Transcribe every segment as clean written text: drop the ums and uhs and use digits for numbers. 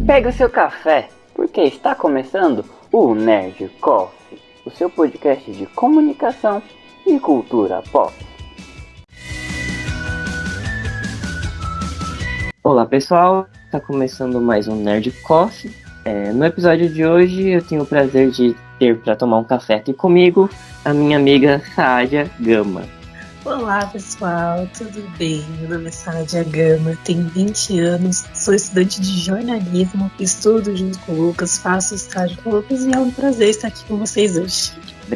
Pega o seu café, porque está começando o Nerd Coffee, o seu podcast de comunicação e cultura pop. Olá pessoal, está começando mais um Nerd Coffee. No episódio de hoje eu tenho o prazer de ter para tomar um café aqui comigo a minha amiga Sádia Gama. Olá pessoal, tudo bem? Meu nome é Sádia Gama, tenho 20 anos, sou estudante de jornalismo, estudo junto com o Lucas, faço estágio com o Lucas e é um prazer estar aqui com vocês hoje.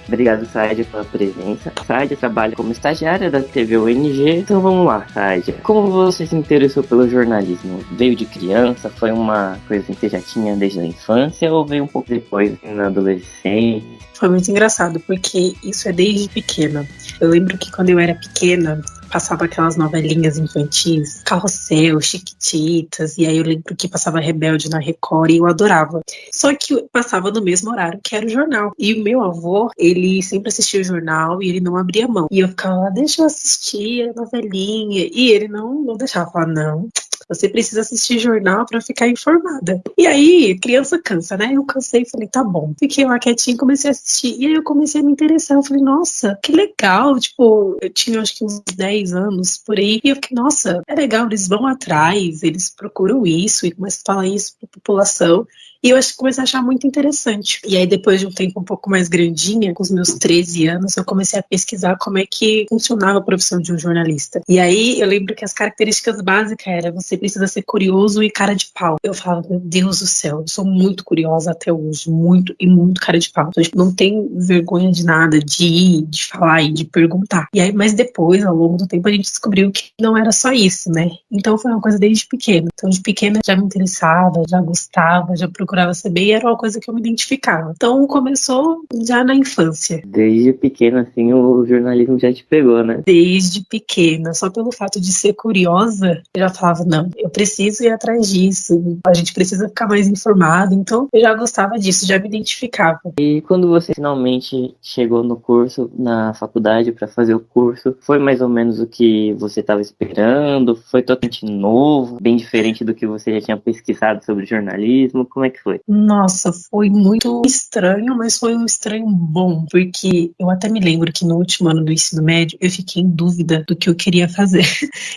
Obrigado, Sádia, pela presença. Sádia trabalha como estagiária da TV UNG. Então vamos lá, Sádia. Como você se interessou pelo jornalismo? Veio de criança? Foi uma coisa que você já tinha desde a infância? Ou veio um pouco depois, na adolescência? Foi muito engraçado, porque isso é desde pequena. Eu lembro que quando eu era pequena, passava aquelas novelinhas infantis, Carrossel, Chiquititas, e aí eu lembro que passava Rebelde na Record e eu adorava. Só que passava no mesmo horário que era o jornal. E o meu avô, ele sempre assistia o jornal e ele não abria mão. E eu ficava lá, deixa eu assistir a novelinha. E ele não deixava, falar, não, você precisa assistir jornal pra ficar informada. E aí, criança cansa, né? Eu cansei e falei, tá bom. Fiquei lá quietinha e comecei a assistir. E aí eu comecei a me interessar. Eu falei, nossa, que legal. Tipo, eu tinha acho que uns 10 anos por aí. E eu fiquei, nossa, é legal. Eles vão atrás, eles procuram isso e começam a falar isso pra população. E eu comecei a achar muito interessante. E aí, depois de um tempo um pouco mais grandinha, com os meus 13 anos, eu comecei a pesquisar como é que funcionava a profissão de um jornalista. E aí, eu lembro que as características básicas eram você precisa ser curioso e cara de pau. Eu falava, meu Deus do céu, eu sou muito curiosa até hoje, muito e muito cara de pau. Então, tipo, não tem vergonha de nada, de ir, de falar e de perguntar. E aí, mas depois, ao longo do tempo, a gente descobriu que não era só isso, né? Então, foi uma coisa desde pequena. Então, de pequena, já me interessava, já gostava, já procurava saber e era uma coisa que eu me identificava. Então começou já na infância. Desde pequena, assim, o jornalismo já te pegou, né? Desde pequena, só pelo fato de ser curiosa, eu já falava, não, eu preciso ir atrás disso, a gente precisa ficar mais informado, então eu já gostava disso, já me identificava. E quando você finalmente chegou no curso, na faculdade, para fazer o curso, foi mais ou menos o que você estava esperando? Foi totalmente novo, bem diferente do que você já tinha pesquisado sobre jornalismo? Como é que foi? Nossa, foi muito estranho, mas foi um estranho bom, porque eu até me lembro que no último ano do ensino médio eu fiquei em dúvida do que eu queria fazer.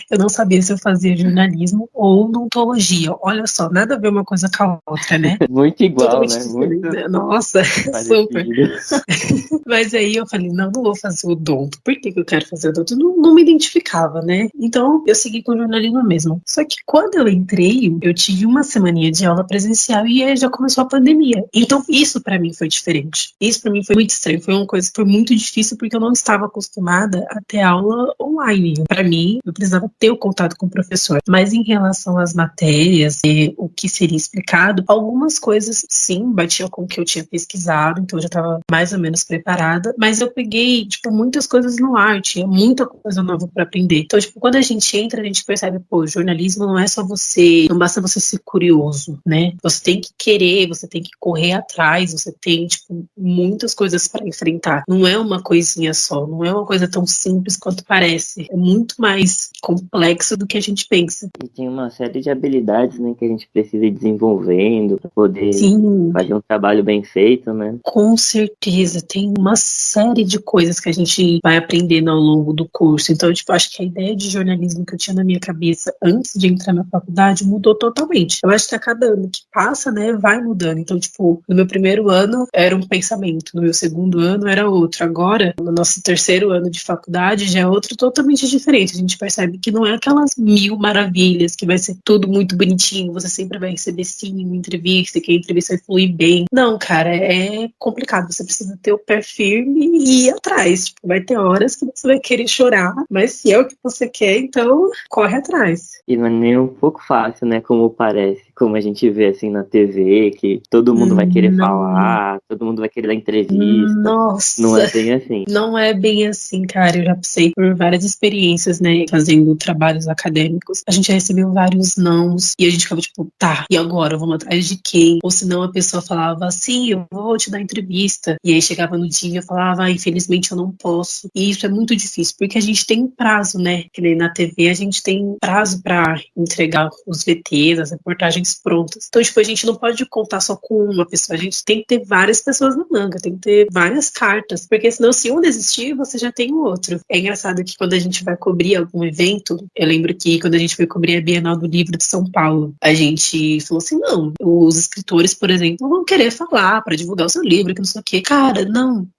Eu não sabia se eu fazia jornalismo ou odontologia. Olha só, nada a ver uma coisa com a outra, né? Muito igual, Totalmente né? diferente, Muito né? Nossa, super. parecido. Mas aí eu falei, não vou fazer odonto. Por que eu quero fazer odonto? Não me identificava, né? Então eu segui com jornalismo mesmo. Só que quando eu entrei, eu tive uma semaninha de aula presencial e aí já começou a pandemia. Então isso pra mim foi diferente. Isso pra mim foi muito estranho. Foi uma coisa que foi muito difícil porque eu não estava acostumada a ter aula online. Pra mim, eu precisava ter o contato com o professor. Mas em relação às matérias e o que seria explicado, algumas coisas sim batiam com o que eu tinha pesquisado, então eu já estava mais ou menos preparada, mas eu peguei, tipo, muitas coisas no ar, tinha muita coisa nova para aprender. Então, tipo, quando a gente entra, a gente percebe, pô, jornalismo não é só você, não basta você ser curioso, né? Você tem que querer, você tem que correr atrás, você tem, tipo, muitas coisas para enfrentar. Não é uma coisinha só, não é uma coisa tão simples quanto parece. É muito mais complexo do que a gente pensa. E tem uma série de habilidades, né, que a gente precisa ir desenvolvendo para poder Sim, fazer um trabalho bem feito, né? com certeza, tem uma série de coisas que a gente vai aprendendo ao longo do curso. Então, tipo, acho que a ideia de jornalismo que eu tinha na minha cabeça antes de entrar na faculdade mudou totalmente. Eu acho que a cada ano que passa, né, vai mudando. Então, tipo, no meu primeiro ano era um pensamento, no meu segundo ano era outro. Agora, no nosso terceiro ano de faculdade, já é outro totalmente diferente. A gente percebe que não é aquelas mil maravilhas, que vai ser tudo muito bonitinho, você sempre vai receber sim uma entrevista, que a entrevista vai fluir bem. Não, cara, é complicado. Você precisa ter o pé firme e ir atrás. Tipo, vai ter horas que você vai querer chorar, mas se é o que você quer, então corre atrás. E não é nem um pouco fácil, né, como parece, como a gente vê assim na TV TV, que todo mundo vai querer Não. falar, todo mundo vai querer dar entrevista. Nossa, Não é bem assim. não é bem assim, cara. Eu já passei por várias experiências, né, fazendo trabalhos acadêmicos. A gente já recebeu vários nãos e a gente ficava tipo, tá, e agora? Vamos atrás de quem? Ou senão a pessoa falava, sim, eu vou te dar entrevista. E aí chegava no dia e falava, ah, infelizmente eu não posso. E isso é muito difícil, porque a gente tem um prazo, né? Que nem na TV a gente tem prazo pra entregar os VTs, as reportagens prontas. Então, tipo, a gente não pode contar só com uma pessoa, a gente tem que ter várias pessoas na manga, tem que ter várias cartas, porque senão se um desistir, você já tem o outro. É engraçado que quando a gente vai cobrir algum evento, eu lembro que quando a gente foi cobrir a Bienal do Livro de São Paulo, a gente falou assim, não, os escritores, por exemplo, vão querer falar pra divulgar o seu livro, que não sei o quê. Cara,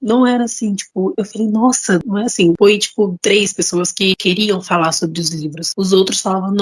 não era assim, tipo, eu falei, nossa, não é assim. Foi, tipo, 3 pessoas que queriam falar sobre os livros. Os outros falavam,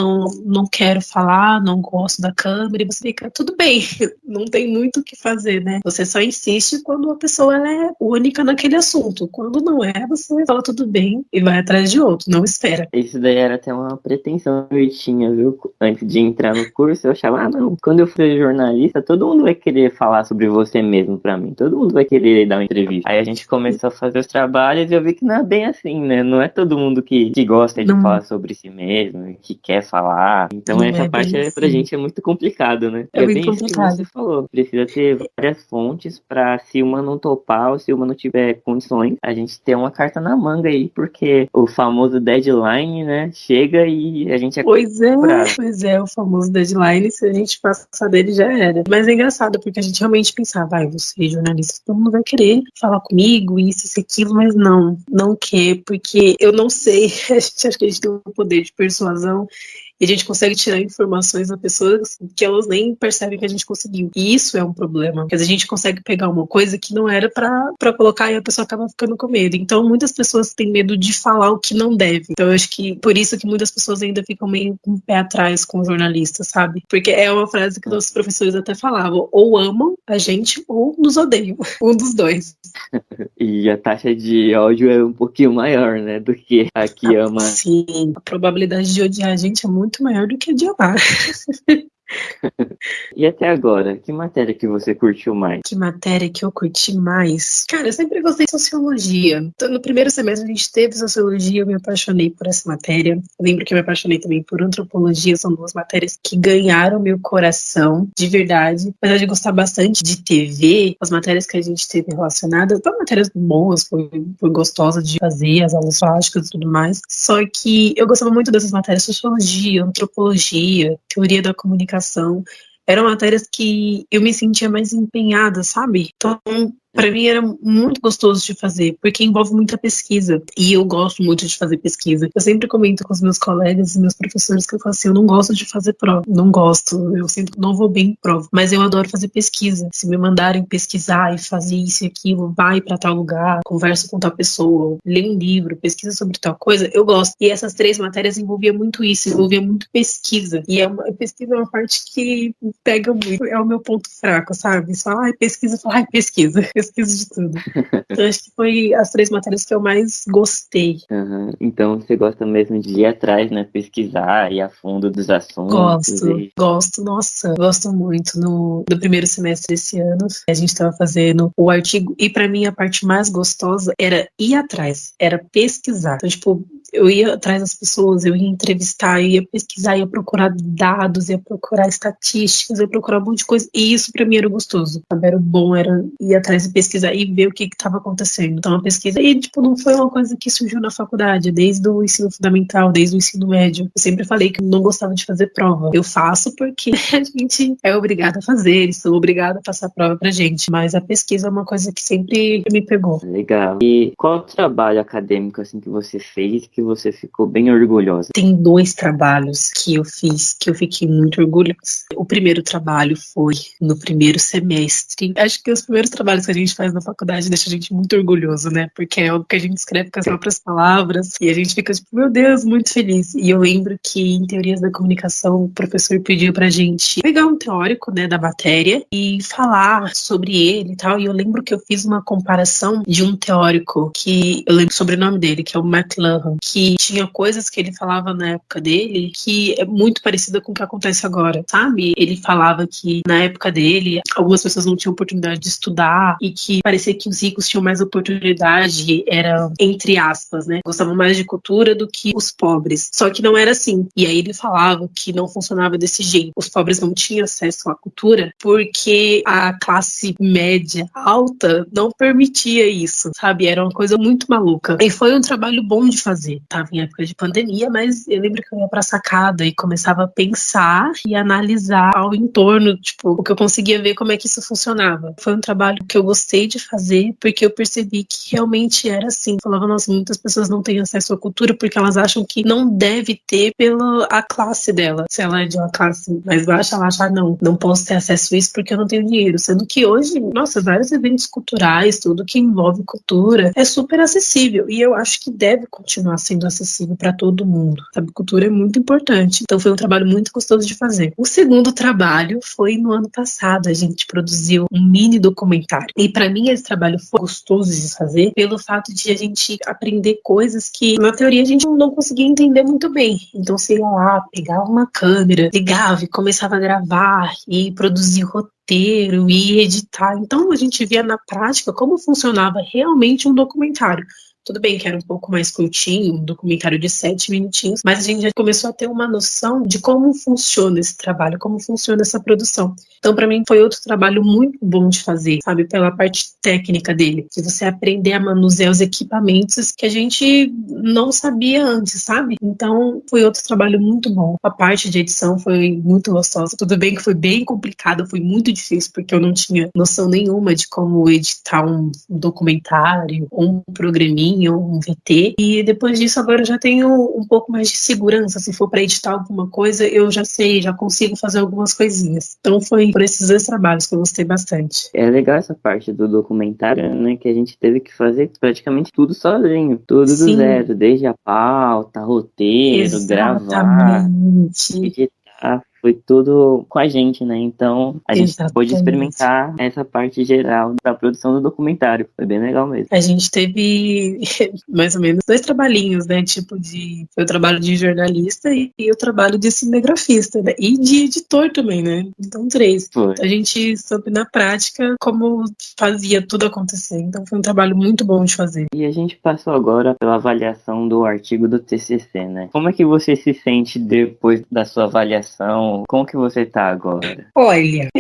não quero falar, não gosto da câmera, e você fica, tudo bem, não tem muito o que fazer, né? Você só insiste quando a pessoa ela é única naquele assunto. Quando não é, você fala tudo bem e vai atrás de outro, não espera. Isso daí era até uma pretensão que eu tinha, viu? Antes de entrar no curso, eu achava, não, quando eu for jornalista, todo mundo vai querer falar sobre você mesmo pra mim. Todo mundo vai querer dar uma entrevista. Aí a gente começou a fazer os trabalhos e eu vi que não é bem assim, né? Não é todo mundo que gosta de Não, falar sobre si mesmo, que quer falar. Então não essa é parte bem pra assim. gente é muito complicado, né? É E é bem bem isso que você complicado. falou. Precisa ter várias fontes pra, se uma não topar ou se uma não tiver condições, a gente ter uma carta na manga aí, porque o famoso deadline, né, chega e a gente é cobrado. Pois é, o famoso deadline, se a gente passar dele já era. Mas é engraçado, porque a gente realmente pensava, vai, você jornalista, todo mundo vai querer falar comigo, isso, aquilo, mas não quer, porque eu não sei, a gente acha que a gente tem um poder de persuasão e a gente consegue tirar informações da pessoa que elas nem percebem que a gente conseguiu. E isso é um problema, porque a gente consegue pegar uma coisa que não era pra colocar e a pessoa acaba ficando com medo. Então, muitas pessoas têm medo de falar o que não deve. Então, eu acho que por isso que muitas pessoas ainda ficam meio com o pé atrás com o jornalista, sabe? Porque é uma frase que nossos professores até falavam, ou amam a gente ou nos odeiam. Um dos dois. E a taxa de ódio é um pouquinho maior, né, do que a que ama. Sim, a probabilidade de odiar a gente é muito maior do que de amar. E até agora, que matéria que você curtiu mais? Que matéria que eu curti mais? Cara, eu sempre gostei de sociologia. Então, no primeiro semestre a gente teve sociologia, eu me apaixonei por essa matéria. Eu lembro que eu me apaixonei também por antropologia, são 2 matérias que ganharam meu coração, de verdade. Apesar de gostar bastante de TV, as matérias que a gente teve relacionadas, foram matérias boas, foi gostosa de fazer, as aulas práticas e tudo mais. Só que eu gostava muito dessas matérias, sociologia, antropologia, teoria da comunicação. Eram matérias que eu me sentia mais empenhada, sabe? Então, para mim era muito gostoso de fazer, porque envolve muita pesquisa. E eu gosto muito de fazer pesquisa. Eu sempre comento com os meus colegas e meus professores que eu falo assim, eu não gosto de fazer prova. Não gosto, eu sempre não vou bem em prova. Mas eu adoro fazer pesquisa. Se me mandarem pesquisar e fazer isso e aquilo, vai para tal lugar, conversa com tal pessoa, lê um livro, pesquisa sobre tal coisa, eu gosto. E essas 3 matérias envolvia muito isso, envolvia muito pesquisa. E pesquisa é uma parte que pega muito, é o meu ponto fraco, sabe? Só, pesquisa, pesquisa de tudo. Então, acho que foi as 3 matérias que eu mais gostei. Uhum. Então você gosta mesmo de ir atrás, né? Pesquisar, ir a fundo dos assuntos. Nossa, gosto muito. No primeiro semestre desse ano, a gente estava fazendo o artigo, e para mim a parte mais gostosa era ir atrás, era pesquisar. Então, tipo, eu ia atrás das pessoas, eu ia entrevistar, eu ia pesquisar, ia procurar dados, ia procurar estatísticas, ia procurar um monte de coisa, e isso para mim era gostoso. Era o bom, era ir atrás e pesquisar e ver o que estava acontecendo. Então, a pesquisa, e tipo, não foi uma coisa que surgiu na faculdade, desde o ensino fundamental, desde o ensino médio. Eu sempre falei que eu não gostava de fazer prova. Eu faço porque a gente é obrigada a fazer, eles são obrigados a passar prova pra gente, mas a pesquisa é uma coisa que sempre me pegou. Legal. E qual trabalho acadêmico assim que você fez que você ficou bem orgulhosa? Tem 2 trabalhos que eu fiz que eu fiquei muito orgulhosa. O primeiro trabalho foi no primeiro semestre. Acho que os primeiros trabalhos que a gente faz na faculdade deixa a gente muito orgulhoso, né? Porque é algo que a gente escreve com as próprias palavras e a gente fica tipo, meu Deus, muito feliz. E eu lembro que em teorias da comunicação o professor pediu pra gente pegar um teórico, né, da matéria e falar sobre ele e tal. E eu lembro que eu fiz uma comparação de um teórico que eu lembro o sobrenome dele, que é o McLuhan, que tinha coisas que ele falava na época dele que é muito parecida com o que acontece agora, sabe? Ele falava que na época dele algumas pessoas não tinham oportunidade de estudar e que parecia que os ricos tinham mais oportunidade, era entre aspas, né? Gostavam mais de cultura do que os pobres. Só que não era assim. E aí ele falava que não funcionava desse jeito. Os pobres não tinham acesso à cultura porque a classe média alta não permitia isso, sabe? Era uma coisa muito maluca. E foi um trabalho bom de fazer. Tava em época de pandemia, mas eu lembro que eu ia pra sacada e começava a pensar e analisar ao entorno, tipo, o que eu conseguia ver como é que isso funcionava. Foi um trabalho que eu gostei de fazer porque eu percebi que realmente era assim. Eu falava, nossa, muitas pessoas não têm acesso à cultura porque elas acham que não deve ter pela a classe dela. Se ela é de uma classe mais baixa, ela acha, não posso ter acesso a isso porque eu não tenho dinheiro. Sendo que hoje, nossa, vários eventos culturais, tudo que envolve cultura, é super acessível. E eu acho que deve continuar sendo acessível para todo mundo. Sabe, cultura é muito importante. Então foi um trabalho muito gostoso de fazer. O segundo trabalho foi no ano passado. A gente produziu um mini documentário. E para mim esse trabalho foi gostoso de fazer pelo fato de a gente aprender coisas que na teoria a gente não conseguia entender muito bem. Então você ia lá, pegava uma câmera, ligava e começava a gravar e produzir roteiro e editar. Então a gente via na prática como funcionava realmente um documentário. Tudo bem que era um pouco mais curtinho, um documentário de 7 minutinhos, mas a gente já começou a ter uma noção de como funciona esse trabalho, como funciona essa produção. Então, para mim, foi outro trabalho muito bom de fazer, sabe? Pela parte técnica dele, de você aprender a manusear os equipamentos que a gente não sabia antes, sabe? Então, foi outro trabalho muito bom. A parte de edição foi muito gostosa. Tudo bem que foi bem complicado, foi muito difícil, porque eu não tinha noção nenhuma de como editar um documentário, ou um programinha, ou um VT. E depois disso, agora eu já tenho um pouco mais de segurança. Se for para editar alguma coisa, eu já sei, já consigo fazer algumas coisinhas. Então, foi por esses dois trabalhos que eu gostei bastante. É legal essa parte do documentário, né? Que a gente teve que fazer praticamente tudo sozinho, tudo do Sim, zero, desde a pauta, roteiro, gravar, exatamente. editar, foi tudo com a gente, né? Então a gente pôde Exatamente. experimentar essa parte geral da produção do documentário, foi bem legal mesmo. A gente teve mais ou menos 2 trabalhinhos, né? Foi o trabalho de jornalista e o trabalho de cinegrafista, né? E de editor também, né? Então, 3. Foi. A gente soube na prática como fazia tudo acontecer. Então, foi um trabalho muito bom de fazer. E a gente passou agora pela avaliação do artigo do TCC, né? Como é que você se sente depois da sua avaliação? Como que você tá agora? Olha,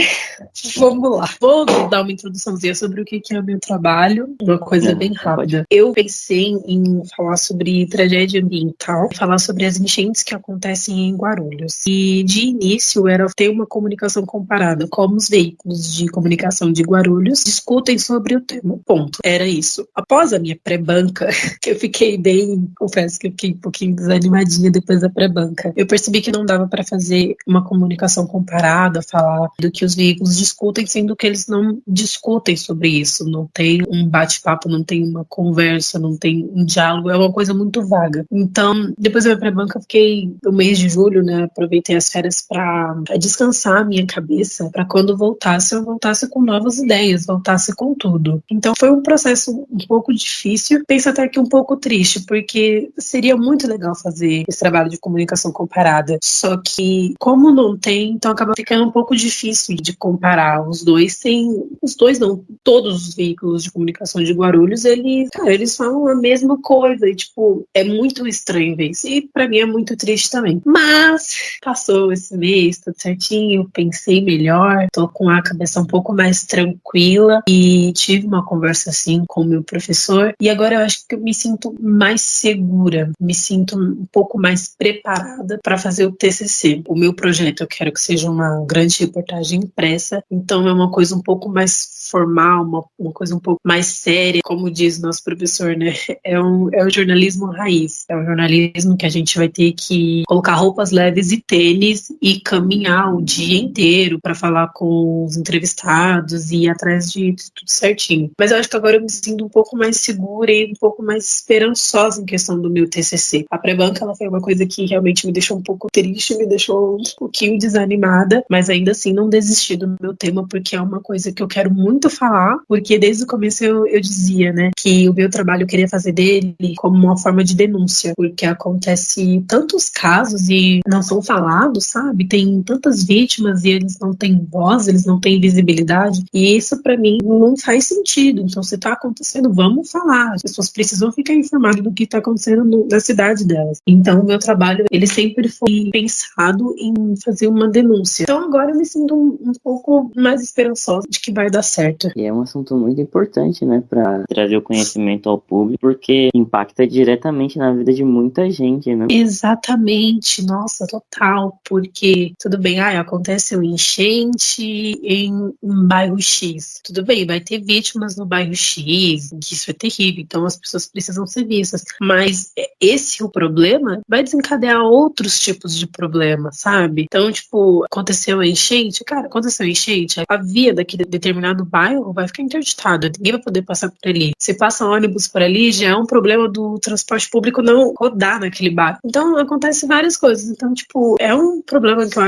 vamos lá. Vou dar uma introduçãozinha sobre o que é o meu trabalho, uma coisa bem Pode. rápida. Eu pensei em falar sobre tragédia ambiental, falar sobre as enchentes que acontecem em Guarulhos. E de início era ter uma comunicação comparada, como os veículos de comunicação de Guarulhos discutem sobre o tema. Ponto. Era isso. Após a minha pré-banca, que eu fiquei bem, confesso que eu fiquei um pouquinho desanimadinha depois da pré-banca, eu percebi que não dava para fazer uma comunicação comparada, falar do que os veículos discutem, sendo que eles não discutem sobre isso, não tem um bate-papo, não tem uma conversa, não tem um diálogo, é uma coisa muito vaga. Então, depois da minha pré-banca, eu fiquei no mês de julho, né, aproveitei as férias para descansar a minha cabeça, para quando voltasse, eu voltasse com novas ideias, voltasse com tudo. Então, foi um processo um pouco difícil, penso até que um pouco triste, porque seria muito legal fazer esse trabalho de comunicação comparada, só que como não tem, então acaba ficando um pouco difícil de comparar. Os dois não, todos os veículos de comunicação de Guarulhos, eles falam a mesma coisa, e tipo, é muito estranho ver isso, e pra mim é muito triste também. Mas, passou esse mês, tudo certinho, pensei melhor, tô com a cabeça um pouco mais tranquila, e tive uma conversa assim com o meu professor, e agora eu acho que eu me sinto mais segura, me sinto um pouco mais preparada para fazer o TCC. O meu projeto eu quero que seja uma grande reportagem impressa, então é uma coisa um pouco mais formal, uma coisa um pouco mais séria, como diz nosso professor, né? É um jornalismo raiz, é um jornalismo que a gente vai ter que colocar roupas leves e tênis e caminhar o dia inteiro para falar com os entrevistados e ir atrás de tudo certinho. Mas eu acho que agora eu me sinto um pouco mais segura e um pouco mais esperançosa em questão do meu TCC. A pré-banca, ela foi uma coisa que realmente me deixou um pouco triste, me deixou um pouquinho desanimada, mas ainda assim não desisti do no meu tema, porque é uma coisa que eu quero muito falar, porque desde o começo eu dizia, né, que o meu trabalho eu queria fazer dele como uma forma de denúncia, porque acontece tantos casos e não são falados, sabe? Tem tantas vítimas e eles não têm voz, eles não têm visibilidade, e isso pra mim não faz sentido. Então, se tá acontecendo, vamos falar. As pessoas precisam ficar informadas do que tá acontecendo na cidade delas. Então, o meu trabalho, ele sempre foi pensado em fazer uma denúncia. Então, agora eu me sinto um pouco mais esperançosa de que vai dar certo. E é um assunto muito importante, né, para trazer o conhecimento ao público, porque impacta diretamente na vida de muita gente, né? Exatamente, nossa, total, porque tudo bem, acontece um enchente em um bairro X, tudo bem, vai ter vítimas no bairro X, isso é terrível, então as pessoas precisam ser vistas, mas esse o problema vai desencadear outros tipos de problema, sabe? Então, tipo, aconteceu a enchente, cara, aconteceu a enchente, a via daquele determinado bairro vai ficar interditada, ninguém vai poder passar por ali. Se passa ônibus por ali, já é um problema do transporte público não rodar naquele bairro. Então, acontece várias coisas. Então, tipo, é um problema que eu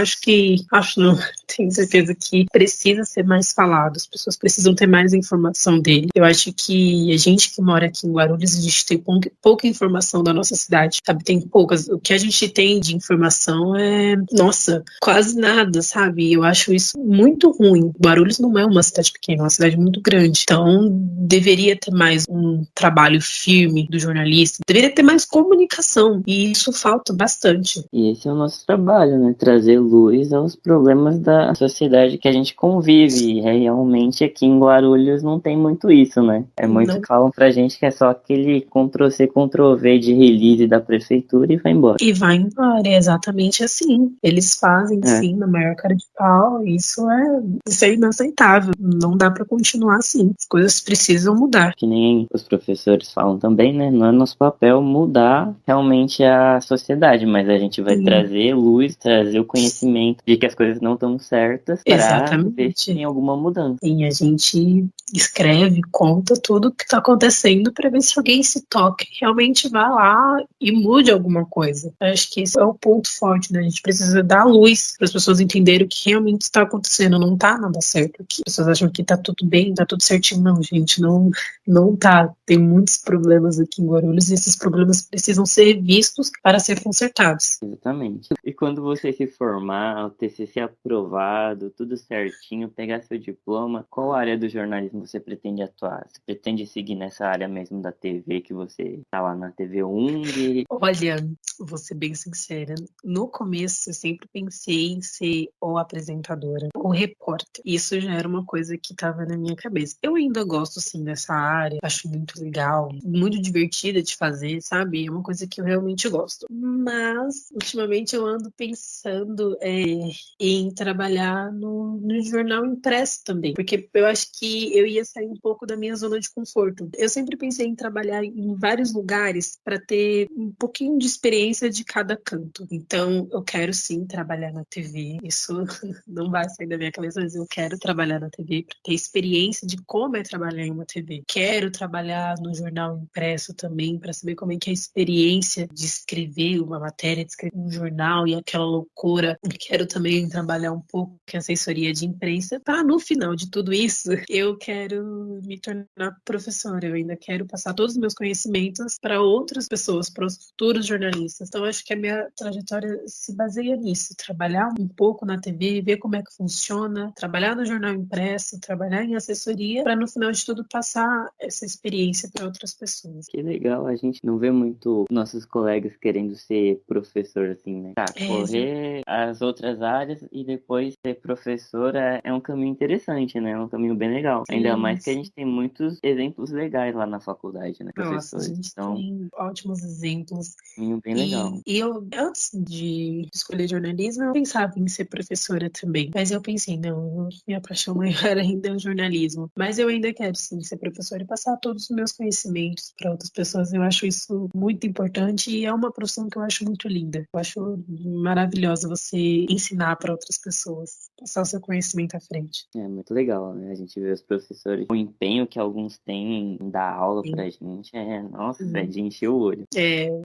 acho não, tenho certeza que precisa ser mais falado. As pessoas precisam ter mais informação dele. Eu acho que a gente que mora aqui em Guarulhos, a gente tem pouca informação da nossa cidade, sabe? Tem poucas. O que a gente tem de informação é, nossa, quase nada, sabe? Eu acho isso muito ruim. Guarulhos não é uma cidade pequena, é uma cidade muito grande. Então, deveria ter mais um trabalho firme do jornalista, deveria ter mais comunicação, e isso falta bastante. E esse é o nosso trabalho, né? Trazer luz aos problemas da sociedade que a gente convive. E realmente aqui em Guarulhos não tem muito isso, né? É muito Não. que falam pra gente que é só aquele Ctrl-C, Ctrl-V de release da prefeitura e vai embora. E vai embora, é exatamente assim. Eles fazem, É. sim, na maior cara de pau. Isso é inaceitável. Não dá para continuar assim. As coisas precisam mudar. Que nem os professores falam também, né? Não é nosso papel mudar realmente a sociedade, mas a gente vai Sim, trazer luz, trazer o conhecimento de que as coisas não estão certas para ver se exatamente. tem alguma mudança. Sim, a gente escreve, conta tudo o que está acontecendo para ver se alguém se toca e realmente vá lá e mude alguma coisa. Eu acho que esse é o ponto forte, né? A gente precisa dar luz para as pessoas entenderem o que realmente está acontecendo. Não tá nada certo aqui. As pessoas acham que tá tudo bem, tá tudo certinho. Não, gente, não tá. Tem muitos problemas aqui em Guarulhos e esses problemas precisam ser vistos para ser consertados. Exatamente. E quando você se formar, o TCC aprovado, tudo certinho, pegar seu diploma, qual área do jornalismo você pretende atuar? Você pretende seguir nessa área mesmo da TV, que você tá lá na TV UNG? Olha, vou ser bem sincera. No começo, eu sempre pensei em ser ou apresentadora ou repórter. Isso já era uma coisa que estava na minha cabeça. Eu ainda gosto, sim, dessa área. Acho muito legal, muito divertida de fazer, sabe? É uma coisa que eu realmente gosto. Mas, ultimamente, eu ando pensando em trabalhar no jornal impresso também. Porque eu acho que eu ia sair um pouco da minha zona de conforto. Eu sempre pensei em trabalhar em vários lugares para ter um pouquinho de experiência de cada canto. Então, eu quero sim trabalhar na TV. Isso não vai sair da minha cabeça, mas eu quero trabalhar na TV para ter experiência de como é trabalhar em uma TV. Quero trabalhar no jornal impresso também para saber como é que é a experiência de escrever uma matéria, de escrever um jornal e aquela loucura. Quero também trabalhar um pouco com assessoria de imprensa. Para no final de tudo isso, eu quero me tornar professora. Eu ainda quero passar todos os meus conhecimentos para outras pessoas, para os futuros jornalistas. Então, acho que a minha trajetória se baseia nisso: trabalhar um pouco na TV, ver como é que funciona, trabalhar no jornal impresso, trabalhar em assessoria, para no final de tudo passar essa experiência para outras pessoas. Que legal, a gente não vê muito nossos colegas querendo ser professor assim, né? Tá, É, correr as outras áreas e depois ser professora é um caminho interessante, né? É um caminho bem legal. Ainda sim, mais que a gente tem muitos exemplos legais lá na faculdade, né? nossa, a Professores. gente Então, tem ótimos exemplos. caminho bem legal. E eu, antes de escolher jornalismo, eu pensava em ser professora também. Mas eu pensei, não, minha paixão maior ainda é o jornalismo. Mas eu ainda quero sim ser professora e passar todos os meus conhecimentos para outras pessoas. Eu acho isso muito importante e é uma profissão que eu acho muito linda. Eu acho maravilhosa você ensinar para outras pessoas. passar o seu conhecimento à frente. É muito legal, né? A gente vê os professores, o empenho que alguns têm em dar aula Sim. pra gente, nossa, é Uhum. de encher o olho.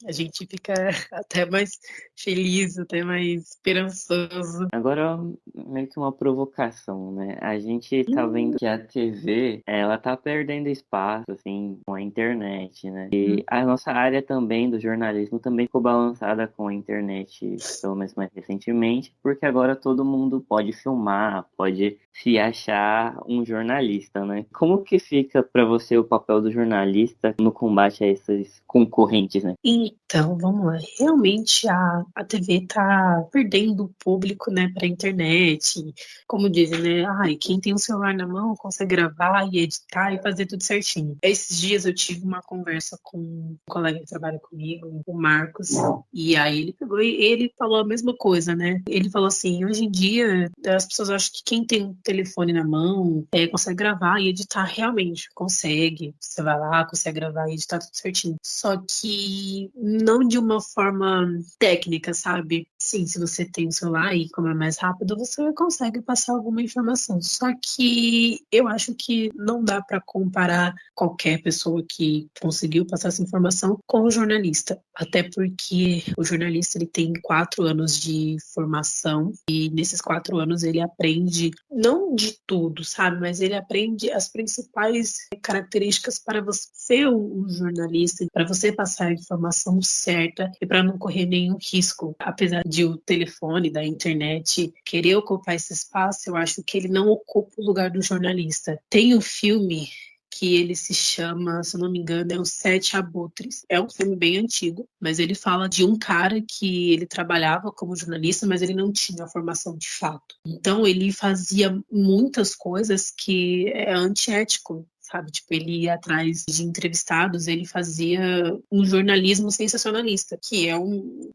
A gente fica até mais feliz, até mais esperançoso. Agora, meio que uma provocação, né? A gente tá vendo que a TV, ela tá perdendo espaço, assim, com a internet, né? E a nossa área também do jornalismo também ficou balançada com a internet, pelo menos mais recentemente, porque agora todo mundo pode filmar, pode se achar um jornalista, né? Como que fica pra você o papel do jornalista no combate a esses concorrentes, né? Então, vamos lá. Realmente a TV tá perdendo o público, né, para a internet. Como dizem, né? Ai, quem tem o celular na mão consegue gravar e editar e fazer tudo certinho. Esses dias eu tive uma conversa com um colega que trabalha comigo, o Marcos, e aí ele pegou e ele falou a mesma coisa, né? Ele falou assim: hoje em dia as pessoas acham que quem tem um telefone na mão consegue gravar e editar. Realmente consegue. Você vai lá, consegue gravar e editar tudo certinho. Só que não de uma forma técnica, sabe? Sim, se você tem o celular e como é mais rápido, você consegue passar alguma informação. Só que eu acho que não dá para comparar qualquer pessoa que conseguiu passar essa informação com o jornalista. Até porque o jornalista ele tem 4 anos de formação e nesses 4 anos ele aprende, não de tudo, sabe? Mas ele aprende as principais características para você ser um jornalista, para você passar a informação certa e para não correr nenhum risco. Apesar de o telefone, da internet querer ocupar esse espaço, eu acho que ele não ocupa o lugar do jornalista. Tem um filme que ele se chama, se eu não me engano, é Os Sete Abutres. É um filme bem antigo, mas ele fala de um cara que ele trabalhava como jornalista, mas ele não tinha a formação de fato. Então ele fazia muitas coisas que é antiético. Sabe, tipo, ele ia atrás de entrevistados, ele fazia um jornalismo sensacionalista, que é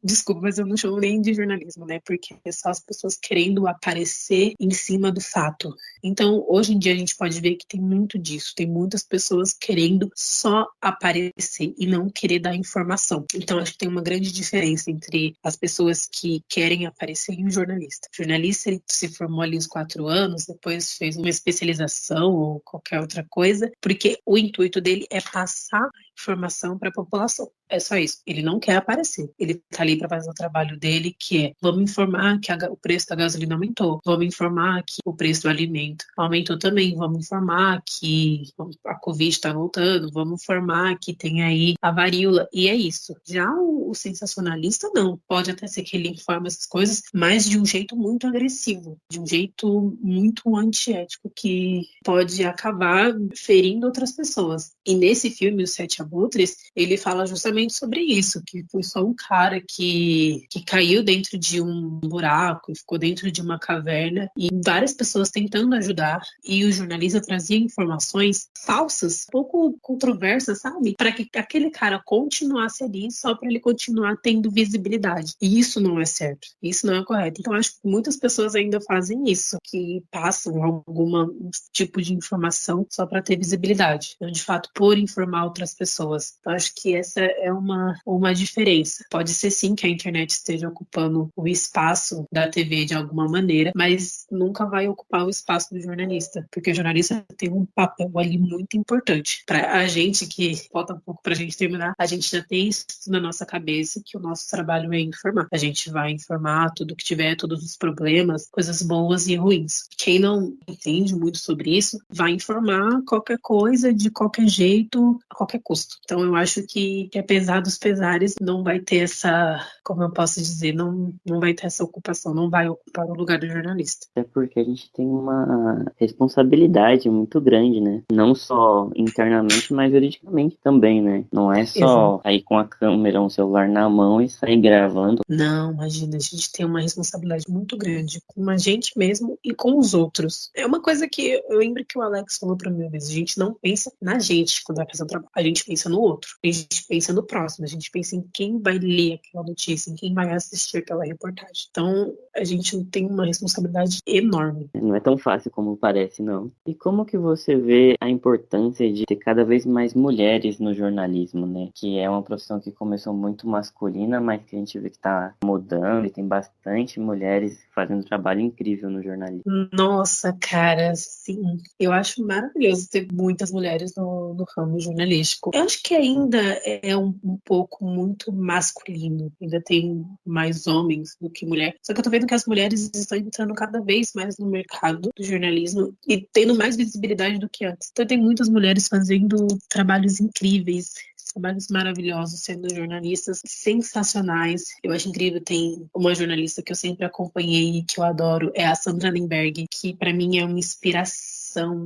desculpa, mas eu não chamo nem de jornalismo, né, porque é só as pessoas querendo aparecer em cima do fato. Então, hoje em dia a gente pode ver que tem muito disso, tem muitas pessoas querendo só aparecer e não querer dar informação. Então, acho que tem uma grande diferença entre as pessoas que querem aparecer e um jornalista. O jornalista, ele se formou ali os 4 anos, depois fez uma especialização ou qualquer outra coisa, porque o intuito dele é passar informação para a população. É só isso. Ele não quer aparecer. Ele está ali para fazer o trabalho dele, que é: vamos informar que o preço da gasolina aumentou, vamos informar que o preço do alimento aumentou também, vamos informar que a Covid está voltando, vamos informar que tem aí a varíola. E é isso. Já o sensacionalista, não. Pode até ser que ele informe essas coisas, mas de um jeito muito agressivo, de um jeito muito antiético, que pode acabar ferindo outras pessoas. E nesse filme, Os Sete Abutres, ele fala justamente sobre isso, que foi só um cara que caiu dentro de um buraco, ficou dentro de uma caverna, e várias pessoas tentando ajudar, e o jornalista trazia informações falsas, pouco controversas, sabe? Para que aquele cara continuasse ali, só para ele continuar tendo visibilidade. E isso não é certo, isso não é correto. Então, acho que muitas pessoas ainda fazem isso, que passam algum tipo de informação só para ter visibilidade, não de fato por informar outras pessoas. Então, acho que essa é uma diferença. Pode ser sim que a internet esteja ocupando o espaço da TV de alguma maneira, mas nunca vai ocupar o espaço do jornalista, porque o jornalista tem um papel ali muito importante. Para a gente, que falta um pouco para a gente terminar, a gente já tem isso na nossa cabeça, que o nosso trabalho é informar. A gente vai informar tudo que tiver, todos os problemas, coisas boas e ruins. Quem não entende muito sobre isso, vai informar qualquer coisa, de qualquer jeito, a qualquer custo. Então, eu acho que apesar dos pesares, não vai ter essa, como eu posso dizer, não vai ter essa ocupação, não vai ocupar o lugar do jornalista. É porque a gente tem uma responsabilidade muito grande, né? Não só internamente, mas juridicamente também, né? Não é só Exato. sair com a câmera, um celular na mão e sair gravando. Não, imagina, a gente tem uma responsabilidade muito grande com a gente mesmo e com os outros. É uma coisa que eu lembro que o Alex falou pra mim uma vez: a gente não pensa na gente quando vai fazer o trabalho, a gente pensa no outro, a gente pensa no próximo, a gente pensa em quem vai ler aquela notícia, em quem vai assistir aquela reportagem. Então, a gente tem uma responsabilidade enorme. Não é tão fácil como parece, não. E como que você vê a importância de ter cada vez mais mulheres no jornalismo, né? Que é uma profissão que começou muito masculina, mas que a gente vê que tá mudando e tem bastante mulheres fazendo um trabalho incrível no jornalismo. Nossa, cara, sim. Eu acho maravilhoso ter muitas mulheres no ramo jornalístico. Eu acho que ainda é um pouco muito masculino. Ainda tem mais homens do que mulher. Só que eu tô vendo que as mulheres estão entrando cada vez mais no mercado do jornalismo e tendo mais visibilidade do que antes. Então tem muitas mulheres fazendo trabalhos incríveis, trabalhos maravilhosos, sendo jornalistas sensacionais. Eu acho incrível, tem uma jornalista que eu sempre acompanhei e que eu adoro, é a Sandra Nemberg, que para mim é uma inspiração.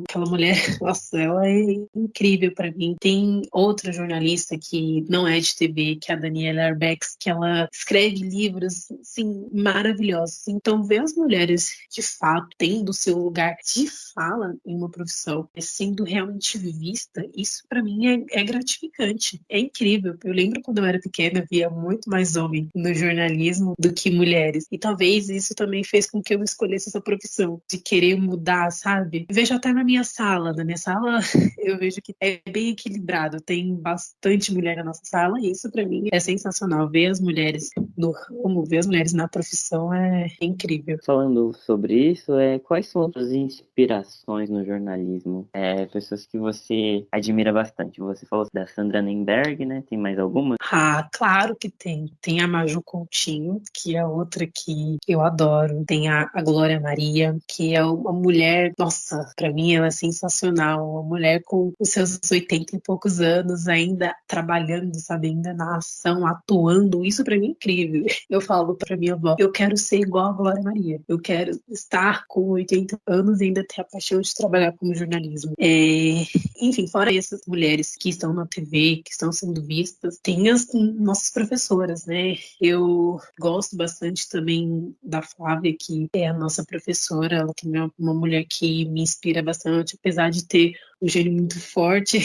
Aquela mulher, nossa, ela é incrível para mim. Tem outra jornalista que não é de TV, que é a Daniela Arbex, que ela escreve livros, assim, maravilhosos. Então, ver as mulheres, de fato, tendo o seu lugar de fala em uma profissão, sendo realmente vista, isso para mim é gratificante. É incrível. Eu lembro quando eu era pequena, havia muito mais homem no jornalismo do que mulheres. E talvez isso também fez com que eu escolhesse essa profissão, de querer mudar, sabe? Vejo até na minha sala. Na minha sala, eu vejo que é bem equilibrado. Tem bastante mulher na nossa sala e isso para mim é sensacional. Ver as mulheres no ramo, ver as mulheres na profissão é incrível. Falando sobre isso, quais são as suas inspirações no jornalismo? Pessoas que você admira bastante. Você falou da Sandra Nemberg, né? Tem mais alguma? Ah, claro que tem. Tem a Maju Coutinho, que é outra que eu adoro. Tem a Glória Maria, que é uma mulher, nossa, pra mim ela é sensacional. Uma mulher com os seus 80 e poucos anos, ainda trabalhando, sabe? Ainda na ação, atuando. Isso pra mim é incrível. Eu falo pra minha avó, eu quero ser igual a Glória Maria. Eu quero estar com 80 anos e ainda ter a paixão de trabalhar como jornalismo. Enfim, fora essas mulheres que estão na TV, que estão sendo vistas, tem as nossas professoras, né? Eu gosto bastante também da Flávia, que é a nossa professora. Ela também é uma mulher que me inspira bastante, apesar de ter um gênio muito forte.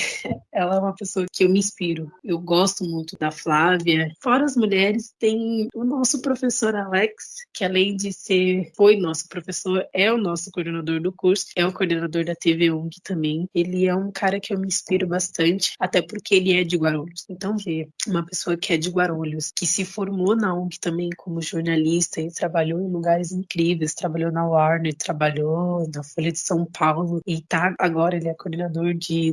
Ela é uma pessoa que eu me inspiro. Eu gosto muito da Flávia. Fora as mulheres, tem o nosso professor Alex, que além de foi nosso professor, é o nosso coordenador do curso, é o coordenador da TV UNG também. Ele é um cara que eu me inspiro bastante, até porque ele é de Guarulhos. Então, ver uma pessoa que é de Guarulhos, que se formou na UNG também como jornalista e trabalhou em lugares incríveis, trabalhou na Warner, trabalhou na Folha de São Paulo e agora ele é coordenador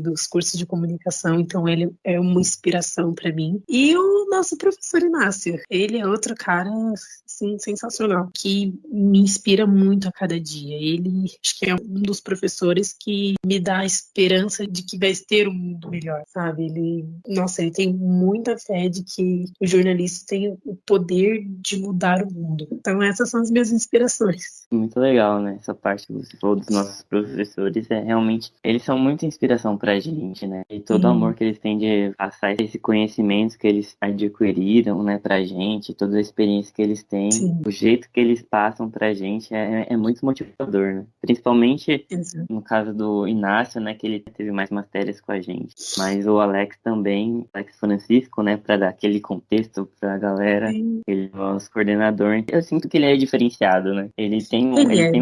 dos cursos de comunicação, então ele é uma inspiração para mim. E o nosso professor Inácio, ele é outro cara assim, sensacional, que me inspira muito a cada dia. Ele acho que é um dos professores que me dá a esperança de que vai ter um mundo melhor, sabe? Ele tem muita fé de que o jornalista tem o poder de mudar o mundo. Então essas são as minhas inspirações. Muito legal, né? Essa parte que você falou dos nossos professores, realmente, eles são muita inspiração pra gente, né? E todo o amor que eles têm de passar esse conhecimento que eles adquiriram, né, pra gente, toda a experiência que eles têm, Sim. o jeito que eles passam pra gente é muito motivador, né? Principalmente Exato. no caso do Inácio, né, que ele teve mais matérias com a gente. Mas o Alex também, Alex Francisco, né, pra dar aquele contexto pra galera, Sim. ele é o nosso coordenador. Eu sinto que ele é diferenciado, né? Ele tem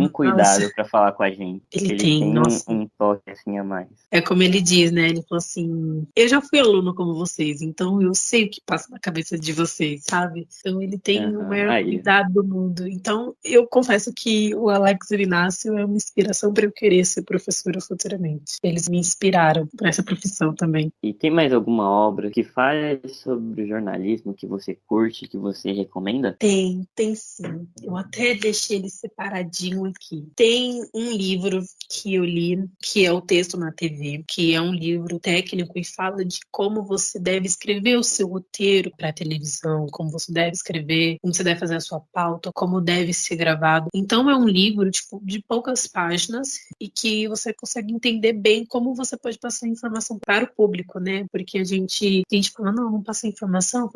um cuidado Nossa. pra falar com a gente. Ele Ele tem nossa. um toque assim a mais. É como ele diz, né? Ele falou assim: eu já fui aluno como vocês, então eu sei o que passa na cabeça de vocês, sabe? Então ele tem o maior Aí, cuidado do mundo. Então eu confesso que o Alex e o Inácio é uma inspiração para eu querer ser professora futuramente. Eles me inspiraram para essa profissão também. e tem mais alguma obra que fale sobre o jornalismo que você curte, que você recomenda? Tem sim. Eu até deixei ele separadinho aqui. Tem um livro que eu li, que é O Texto na TV, que é um livro técnico e fala de como você deve escrever o seu roteiro para televisão, como você deve escrever, como você deve fazer a sua pauta, como deve ser gravado. Então é um livro tipo, de poucas páginas e que você consegue entender bem como você pode passar informação para o público, né? Porque a gente fala, não passa informação.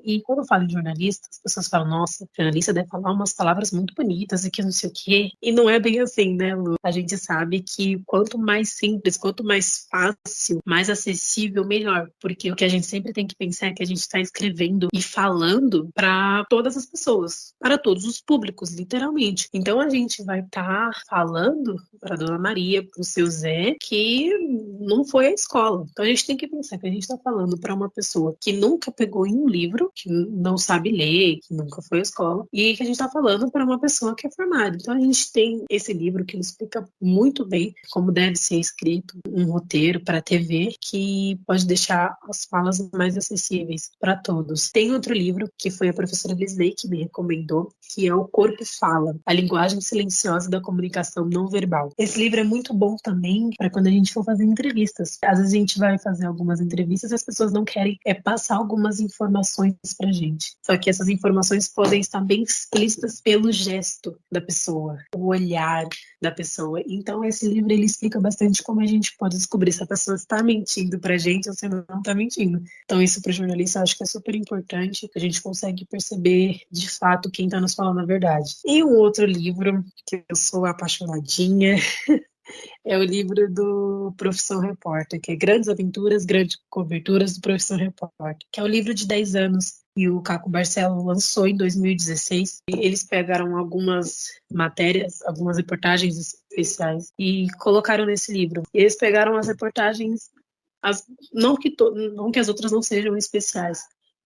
E quando eu falo em jornalista, as pessoas falam, nossa, jornalista deve falar umas palavras muito bonitas e que não sei o quê. E não é bem assim, né, Lu? A gente sabe que quanto mais simples, quanto mais fácil, mais acessível, melhor. Porque o que a gente sempre tem que pensar é que a gente está escrevendo e falando para todas as pessoas, para todos os públicos, literalmente. Então a gente vai estar falando para Dona Maria, para o seu Zé, que não foi à escola. Então a gente tem que pensar que a gente está falando para uma pessoa que nunca pegou em um livro, que não sabe ler, que nunca foi à escola, e que a gente está falando para uma pessoa que é formada. Então a gente tem esse livro que ele explica muito bem como deve ser escrito um roteiro para a TV, que pode deixar as falas mais acessíveis para todos. Tem outro livro que foi a professora Lisley que me recomendou, que é O Corpo Fala, a linguagem silenciosa da comunicação não verbal. Esse livro é muito bom também para quando a gente for fazer entrevistas. Às vezes a gente vai fazer algumas entrevistas e as pessoas não querem passar algumas informações pra gente. Só que essas informações podem estar bem explícitas pelo gesto da pessoa, o olhar da pessoa. Então esse livro ele explica bastante como a gente pode descobrir se a pessoa está mentindo pra gente ou se não está mentindo. Então isso para o jornalista eu acho que é super importante, que a gente consegue perceber de fato quem está nos falando a verdade. E um outro livro que eu sou apaixonadinha é o livro do Profissão Repórter, que é Grandes Aventuras, Grandes Coberturas do Profissão Repórter, que é o livro de 10 anos que o Caco Barcelo lançou em 2016. Eles pegaram algumas matérias, algumas reportagens especiais e colocaram nesse livro. E eles pegaram as reportagens, não que as outras não sejam especiais,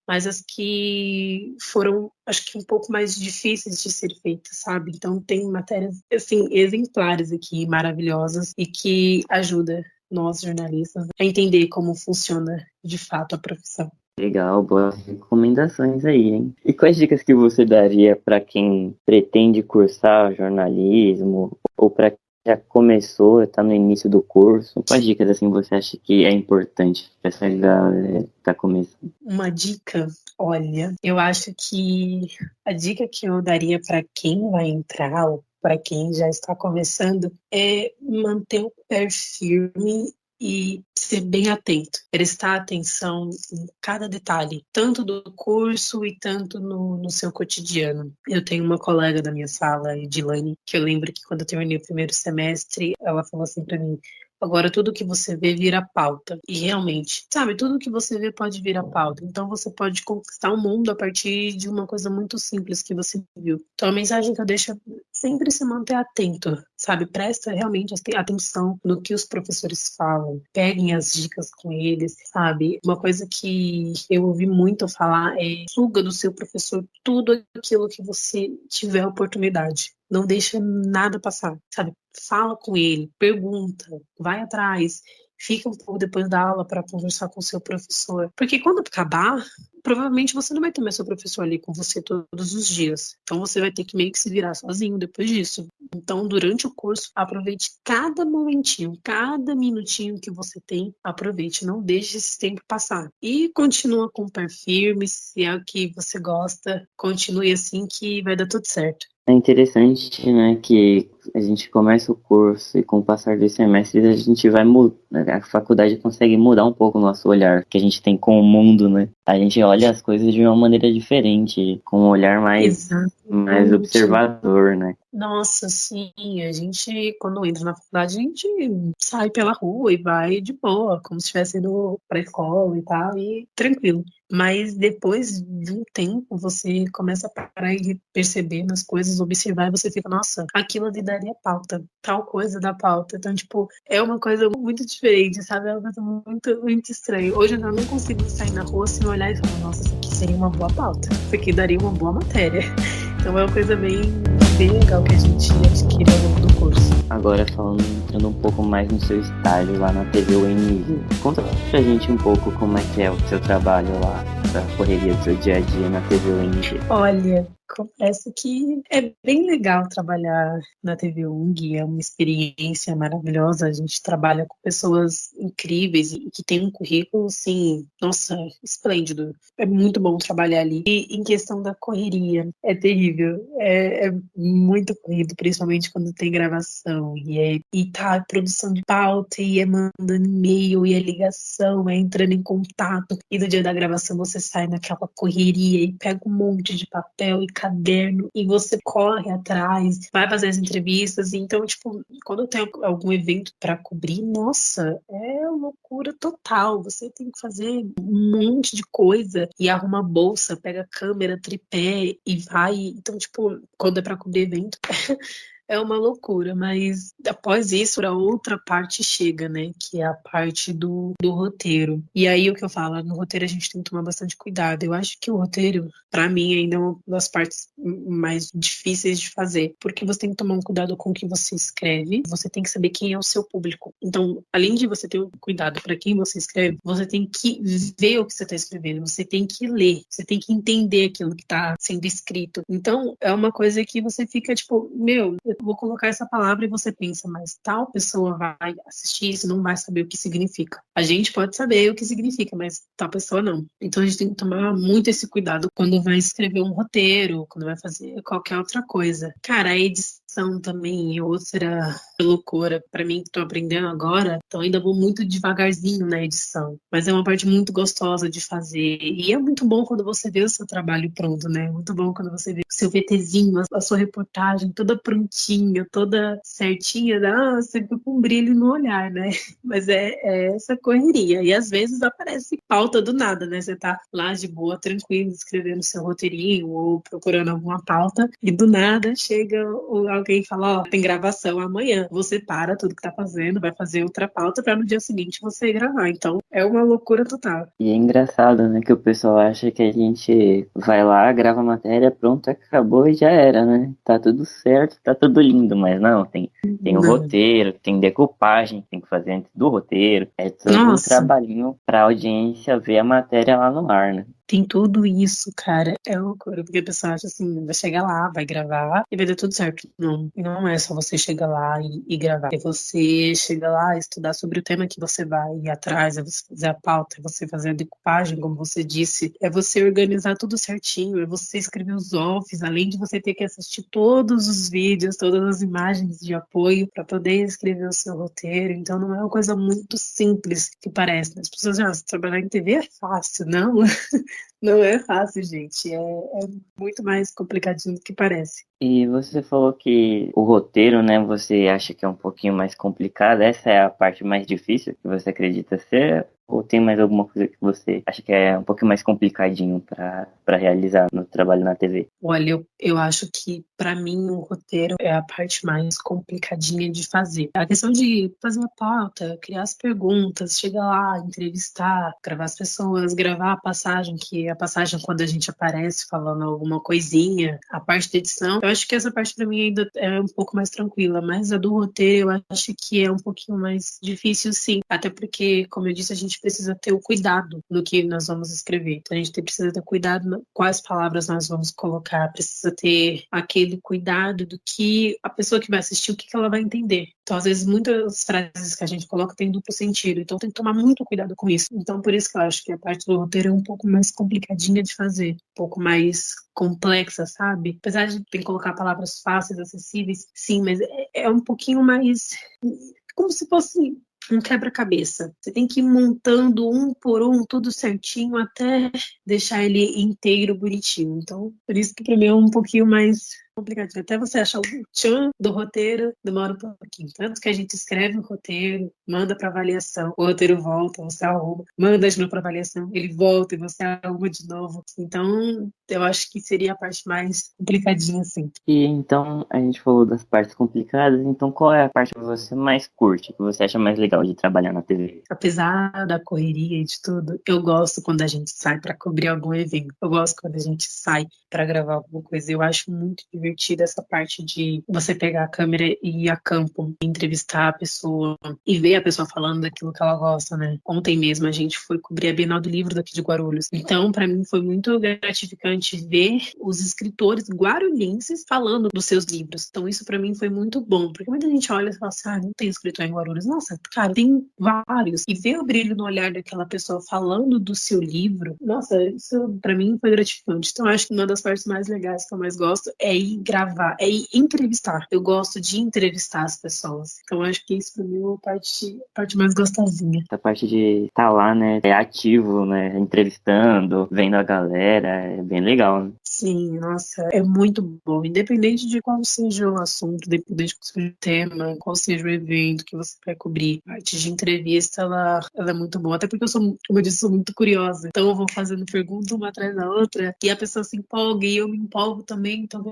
mas as que foram, acho que um pouco mais difíceis de ser feitas, sabe? Então tem matérias, assim, exemplares aqui, maravilhosas, e que ajuda nós, jornalistas, a entender como funciona, de fato, a profissão. Legal, boas recomendações aí, hein? E quais dicas que você daria para quem pretende cursar jornalismo ou para quem já começou, está no início do curso? Quais dicas assim você acha que é importante para essa galera que está começando? Uma dica, olha, eu acho que a dica que eu daria para quem vai entrar ou para quem já está começando é manter o pé firme e ser bem atento, prestar atenção em cada detalhe, tanto do curso e tanto no seu cotidiano. Eu tenho uma colega da minha sala, Edilane, que eu lembro que quando eu terminei o primeiro semestre, ela falou assim para mim: agora tudo que você vê vira pauta. E realmente, sabe, tudo que você vê pode virar pauta. Então você pode conquistar o mundo a partir de uma coisa muito simples que você viu. Então a mensagem que eu deixo é sempre se manter atento, sabe? Presta realmente atenção no que os professores falam. Peguem as dicas com eles, sabe? Uma coisa que eu ouvi muito falar é: suga do seu professor tudo aquilo que você tiver oportunidade. Não deixa nada passar, sabe? Fala com ele, pergunta, vai atrás, fica um pouco depois da aula para conversar com o seu professor. Porque quando acabar, provavelmente você não vai ter mais seu professor ali com você todos os dias. Então você vai ter que meio que se virar sozinho depois disso. Então, durante o curso, aproveite cada momentinho, cada minutinho que você tem, aproveite, não deixe esse tempo passar. E continua com o pé firme, se é o que você gosta, continue assim que vai dar tudo certo. É interessante, né, que a gente começa o curso e com o passar dos semestres a gente vai mudar, a faculdade consegue mudar um pouco o nosso olhar que a gente tem com o mundo, né? A gente olha as coisas de uma maneira diferente, com um olhar mais observador, né? Nossa, sim, a gente, quando entra na faculdade, a gente sai pela rua e vai de boa, como se estivesse indo pra escola e tal, e tranquilo. Mas depois de um tempo, você começa a parar e perceber nas coisas, observar, e você fica: nossa, aquilo ali daria pauta, tal coisa dá pauta. Então, tipo, é uma coisa muito diferente, sabe? É uma coisa muito, muito estranha. Hoje eu não consigo sair na rua sem olhar e falar: nossa, isso aqui seria uma boa pauta, isso aqui daria uma boa matéria. Então é uma coisa bem legal que a gente adquire ao longo do curso. Agora falando, entrando um pouco mais no seu estágio lá na TV UNG, conta pra gente um pouco como é que é o seu trabalho lá, a correria do seu dia a dia na TV UNG. Olha, confesso que é bem legal trabalhar na TV UNG, é uma experiência maravilhosa. A gente trabalha com pessoas incríveis e que tem um currículo, assim, nossa, esplêndido. É muito bom trabalhar ali. E em questão da correria, é terrível. É muito corrido, principalmente quando tem gravação. gravação, e tá produção de pauta, e é mandando e-mail, e é ligação, é entrando em contato, e no dia da gravação você sai naquela correria e pega um monte de papel e caderno, e você corre atrás, vai fazer as entrevistas, e então, tipo, quando eu tenho algum evento para cobrir, nossa, é loucura total, você tem que fazer um monte de coisa, e arruma bolsa, pega câmera, tripé, e vai, então, tipo, quando é para cobrir evento, é uma loucura, mas após isso, a outra parte chega, né? Que é a parte do roteiro. E aí, o que eu falo, no roteiro a gente tem que tomar bastante cuidado. Eu acho que o roteiro, pra mim, ainda é uma das partes mais difíceis de fazer, porque você tem que tomar um cuidado com o que você escreve, você tem que saber quem é o seu público. Então, além de você ter um cuidado para quem você escreve, você tem que ver o que você está escrevendo, você tem que ler, você tem que entender aquilo que está sendo escrito. Então, é uma coisa que você fica tipo, meu, eu vou colocar essa palavra e você pensa, mas tal pessoa vai assistir isso e não vai saber o que significa. A gente pode saber o que significa, mas tal pessoa não. Então a gente tem que tomar muito esse cuidado quando vai escrever um roteiro, quando vai fazer qualquer outra coisa. Cara, a edição também é outra loucura. Pra mim, que tô aprendendo agora, então ainda vou muito devagarzinho na edição. Mas é uma parte muito gostosa de fazer. E é muito bom quando você vê o seu trabalho pronto, né? Muito bom quando você vê o seu VTzinho, a sua reportagem toda prontinha, toda certinha. Ah, você fica com um brilho no olhar, né? Mas é essa correria. E às vezes aparece pauta do nada, né? Você tá lá de boa, tranquilo, escrevendo seu roteirinho ou procurando alguma pauta e do nada chega alguém e fala, ó, tem gravação amanhã. Você para tudo que tá fazendo, vai fazer outra pauta para no dia seguinte você ir gravar. Então é uma loucura total. E é engraçado, né, que o pessoal acha que a gente vai lá, grava a matéria, pronto, acabou e já era, né? Tá tudo certo, tá tudo lindo, mas não, tem o Não. roteiro, tem decupagem, tem que fazer antes do roteiro, é todo um Nossa, trabalhinho pra audiência ver a matéria lá no ar, né? tem tudo isso, cara. É loucura, porque a pessoa acha assim, vai chegar lá, vai gravar e vai dar tudo certo. Não, não é só você chegar lá e gravar. É você chegar lá, estudar sobre o tema que você vai ir atrás, é você fazer a pauta, é você fazer a decupagem, como você disse, é você organizar tudo certinho, é você escrever os offs, além de você ter que assistir todos os vídeos, todas as imagens de apoio para poder escrever o seu roteiro. Então não é uma coisa muito simples que parece. As pessoas já trabalhar em TV é fácil, não? Não é fácil, gente. É muito mais complicadinho do que parece. E você falou que o roteiro, né, você acha que é um pouquinho mais complicado, essa é a parte mais difícil que você acredita ser? Ou tem mais alguma coisa que você acha que é um pouquinho mais complicadinho para realizar no trabalho na TV? Olha, eu acho que, para mim, o roteiro é a parte mais complicadinha de fazer. A questão de fazer a pauta, criar as perguntas, chegar lá, entrevistar, gravar as pessoas, gravar a passagem, que é a passagem quando a gente aparece falando alguma coisinha, a parte da edição, eu acho que essa parte para mim ainda é um pouco mais tranquila, mas a do roteiro eu acho que é um pouquinho mais difícil, sim. Até porque, como eu disse, a gente precisa ter o cuidado no que nós vamos escrever. Então, a gente precisa ter cuidado com quais palavras nós vamos colocar, precisa ter aquele cuidado do que a pessoa que vai assistir, o que ela vai entender. Então, às vezes, muitas frases que a gente coloca têm duplo sentido, então tem que tomar muito cuidado com isso. Então, por isso que eu acho que a parte do roteiro é um pouco mais complicadinha de fazer, um pouco mais complexa, sabe? Apesar de ter que colocar palavras fáceis, acessíveis, sim, mas é um pouquinho mais como se fosse um quebra-cabeça. Você tem que ir montando um por um, tudo certinho, até deixar ele inteiro, bonitinho. Então, por isso que pra mim é um pouquinho mais complicadinho. Até você achar o tchan do roteiro, demora um pouquinho. Tanto que a gente escreve o roteiro, manda para avaliação, o roteiro volta, você arruma, manda de novo para avaliação, ele volta e você arruma de novo. Então, eu acho que seria a parte mais complicadinha, assim. E então, a gente falou das partes complicadas, então qual é a parte que você mais curte, que você acha mais legal de trabalhar na TV? Apesar da correria e de tudo, eu gosto quando a gente sai para cobrir algum evento. Eu gosto quando a gente sai para gravar alguma coisa. Eu acho muito divertida essa parte de você pegar a câmera e ir a campo, entrevistar a pessoa e ver a pessoa falando daquilo que ela gosta, né? Ontem mesmo a gente foi cobrir a Bienal do Livro daqui de Guarulhos. Então, para mim foi muito gratificante ver os escritores guarulhenses falando dos seus livros. Então, isso para mim foi muito bom, porque muita gente olha e fala assim: ah, não tem escritor em Guarulhos. Nossa, cara, tem vários. E ver o brilho no olhar daquela pessoa falando do seu livro, nossa, isso para mim foi gratificante. Então, acho que uma das partes mais legais que eu mais gosto é ir gravar, é ir entrevistar. Eu gosto de entrevistar as pessoas. Então acho que isso pra mim é a parte mais gostosinha. Essa parte de estar lá, né, é ativo, né, entrevistando, vendo a galera, é bem legal, né? Sim, nossa, é muito bom. Independente de qual seja o assunto, independente de qual seja o tema, qual seja o evento que você vai cobrir, a parte de entrevista, ela é muito boa. Até porque eu sou, como eu disse, sou muito curiosa. Então eu vou fazendo pergunta uma atrás da outra e a pessoa se empolga e eu me empolgo também. Então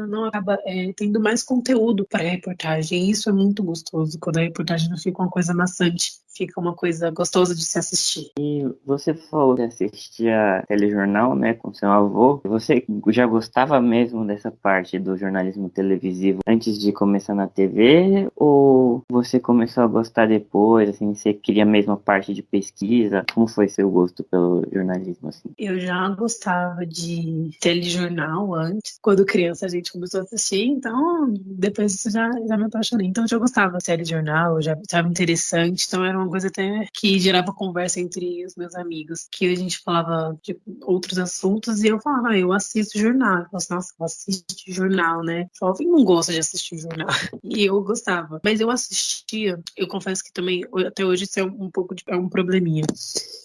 não acaba tendo mais conteúdo para a reportagem. E isso é muito gostoso, quando a reportagem não fica uma coisa maçante, fica uma coisa gostosa de se assistir. E você falou que assistia telejornal, né, com seu avô. Você já gostava mesmo dessa parte do jornalismo televisivo antes de começar na TV? Ou você começou a gostar depois, assim, você queria mesmo a parte de pesquisa? Como foi seu gosto pelo jornalismo, assim? Eu já gostava de telejornal antes. Quando criança a gente começou a assistir, então depois disso já me apaixonei. Então eu já gostava de telejornal, já estava interessante. Então era uma coisa até que gerava conversa entre os meus amigos, que a gente falava de outros assuntos e eu falava, eu assisto jornal. Eu falava, nossa, eu assisto jornal, né? Eu falava, eu não gosto de assistir jornal. E eu gostava. Mas eu assistia, eu confesso que também, até hoje, isso é um pouco é um probleminha.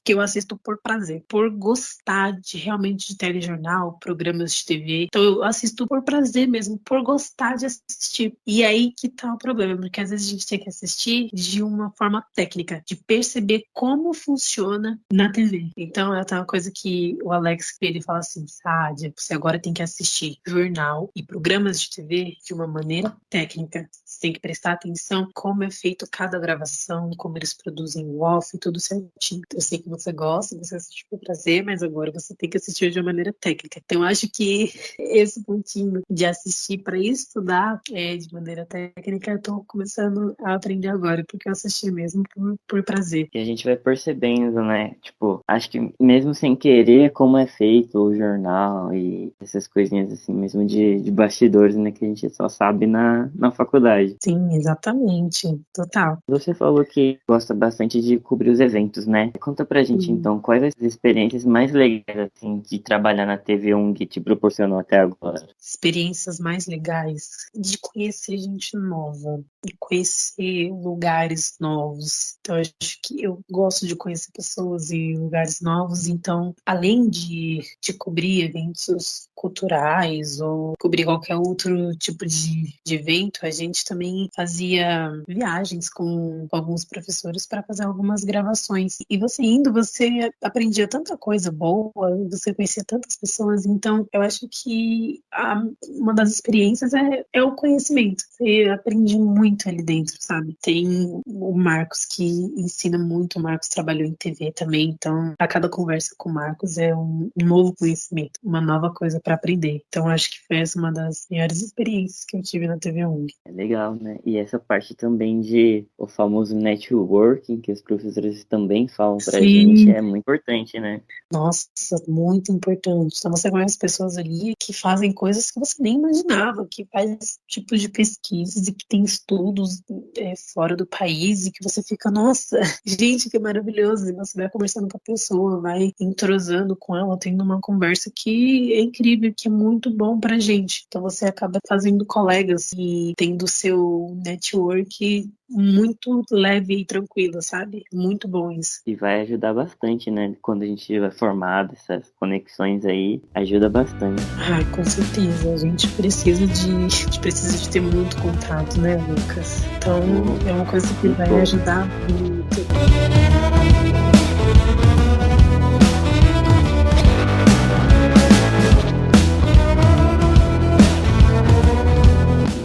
Que eu assisto por prazer, por gostar de realmente de telejornal, programas de TV. Então eu assisto por prazer mesmo, por gostar de assistir. E aí que tá o problema, porque às vezes a gente tem que assistir de uma forma técnica, de perceber como funciona na TV. Então é uma coisa que o Alex ele fala assim, Sádia, você agora tem que assistir jornal e programas de TV de uma maneira técnica. Você tem que prestar atenção como é feito cada gravação, como eles produzem o off, tudo certinho. Eu sei que você gosta, você assiste por prazer, mas agora você tem que assistir de uma maneira técnica. Então, eu acho que esse pontinho de assistir para estudar de maneira técnica, eu tô começando a aprender agora, porque eu assisti mesmo por prazer. E a gente vai percebendo, né? Tipo, acho que mesmo sem querer como é feito o jornal e essas coisinhas assim, mesmo de bastidores, né? Que a gente só sabe na faculdade. Sim, exatamente. Total. Você falou que gosta bastante de cobrir os eventos, né? Conta pra gente Sim. então, quais as experiências mais legais, assim, de trabalhar na TV que te proporcionou até agora? Experiências mais legais de conhecer gente nova, de conhecer lugares novos. Então, eu acho que eu gosto de conhecer pessoas e lugares novos. Então, além de cobrir eventos culturais ou cobrir qualquer outro tipo de evento, a gente também fazia viagens com alguns professores para fazer algumas gravações. E você indo, você aprendia tanta coisa boa, você conhecia tantas pessoas. Então, eu acho que uma das experiências é o conhecimento. Você aprende muito ali dentro, sabe? Tem o Marcos que ensina muito. O Marcos trabalhou em TV também, então a cada conversa com o Marcos é um novo conhecimento, uma nova coisa para aprender. Então acho que foi essa uma das melhores experiências que eu tive na TV ONG. É legal, né? E essa parte também de o famoso networking, que os professores também falam pra gente, Sim, é muito importante, né? nossa, muito importante. Então você conhece pessoas ali que fazem coisas que você nem imaginava, que faz tipos de pesquisas e que tem estudos fora do país e que você fica, nossa, gente, que maravilhoso. E você vai conversando com a pessoa, vai entrosando com ela, tendo uma conversa que é incrível, que é muito bom pra gente. Então você acaba fazendo colegas e tendo seu network muito leve e tranquilo, sabe? Muito bom isso. E vai ajudar bastante, né? Quando a gente vai formado, essas conexões aí, ajuda bastante. Ai, com certeza. A gente precisa de ter muito contato, né, Lucas? Então, é uma coisa que vai ajudar muito.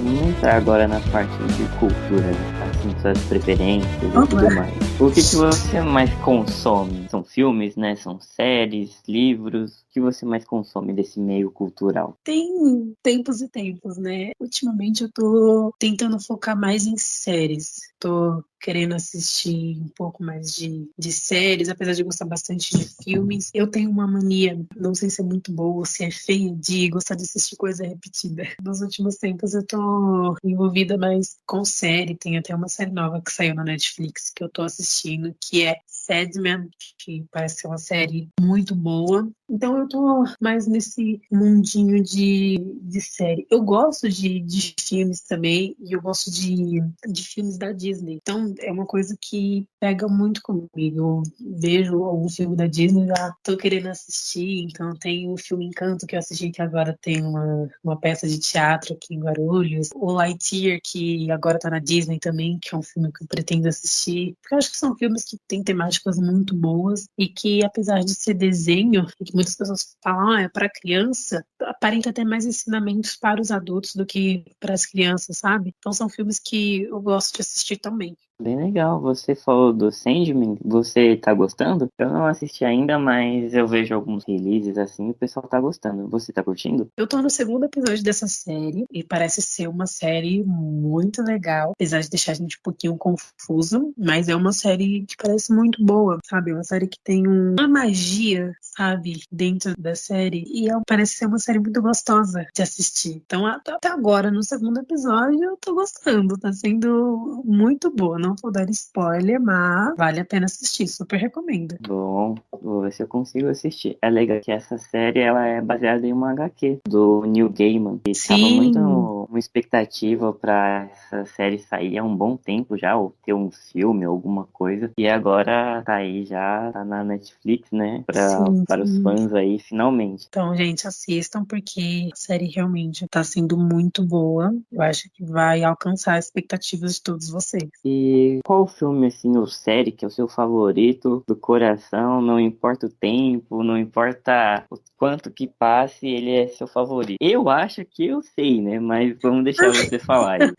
Vamos entrar agora na parte de cultura, né? Assim, suas preferências e Vamos tudo lá. mais. O que você mais consome? São filmes, né? São séries, livros? O que você mais consome desse meio cultural? Tem tempos e tempos, né? Ultimamente eu tô tentando focar mais em séries. Tô querendo assistir um pouco mais de séries, apesar de gostar bastante de filmes. Eu tenho uma mania, não sei se é muito boa ou se é feia, de gostar de assistir coisa repetida. Nos últimos tempos eu tô envolvida mais com série. Tem até uma série nova que saiu na Netflix que eu tô assistindo, que é Sandman, que parece ser uma série muito boa. Então eu tô mais nesse mundinho de série. Eu gosto de filmes também, e eu gosto de filmes da Disney. Então é uma coisa que pega muito comigo. Eu vejo algum filme da Disney, já tô querendo assistir. Então tem o filme Encanto, que eu assisti, que agora tem uma peça de teatro aqui em Guarulhos. O Lightyear, que agora tá na Disney também, que é um filme que eu pretendo assistir. Porque eu acho que são filmes que têm temáticas muito boas e que, apesar de ser desenho, e que muitas pessoas falam, é para criança, aparenta ter mais ensinamentos para os adultos do que para as crianças, sabe? Então são filmes que eu gosto de assistir também. Bem legal, você falou do Sandman, você tá gostando? Eu não assisti ainda, mas eu vejo alguns releases assim e o pessoal tá gostando. Você tá curtindo? Eu tô no segundo episódio dessa série e parece ser uma série muito legal, apesar de deixar a gente um pouquinho confusa, mas é uma série que parece muito boa, sabe? Uma série que tem uma magia, sabe, dentro da série e parece ser uma série muito gostosa de assistir. Então, até agora, no segundo episódio, eu tô gostando, tá sendo muito boa. Não vou dar spoiler, mas vale a pena assistir, super recomendo. Bom, vou ver se eu consigo assistir. É legal que essa série ela é baseada em uma HQ do Neil Gaiman. E tava muito Sim. uma expectativa pra essa série sair há um bom tempo já, ou ter um filme, alguma coisa. E agora tá aí já, tá na Netflix, né? Sim, Para os sim. fãs aí, finalmente. Então, gente, assistam porque a série realmente está sendo muito boa. Eu acho que vai alcançar as expectativas de todos vocês. E qual filme, assim, ou série que é o seu favorito do coração? Não importa o tempo, não importa o quanto que passe, ele é seu favorito. Eu acho que eu sei, né? Mas vamos deixar você falar aí.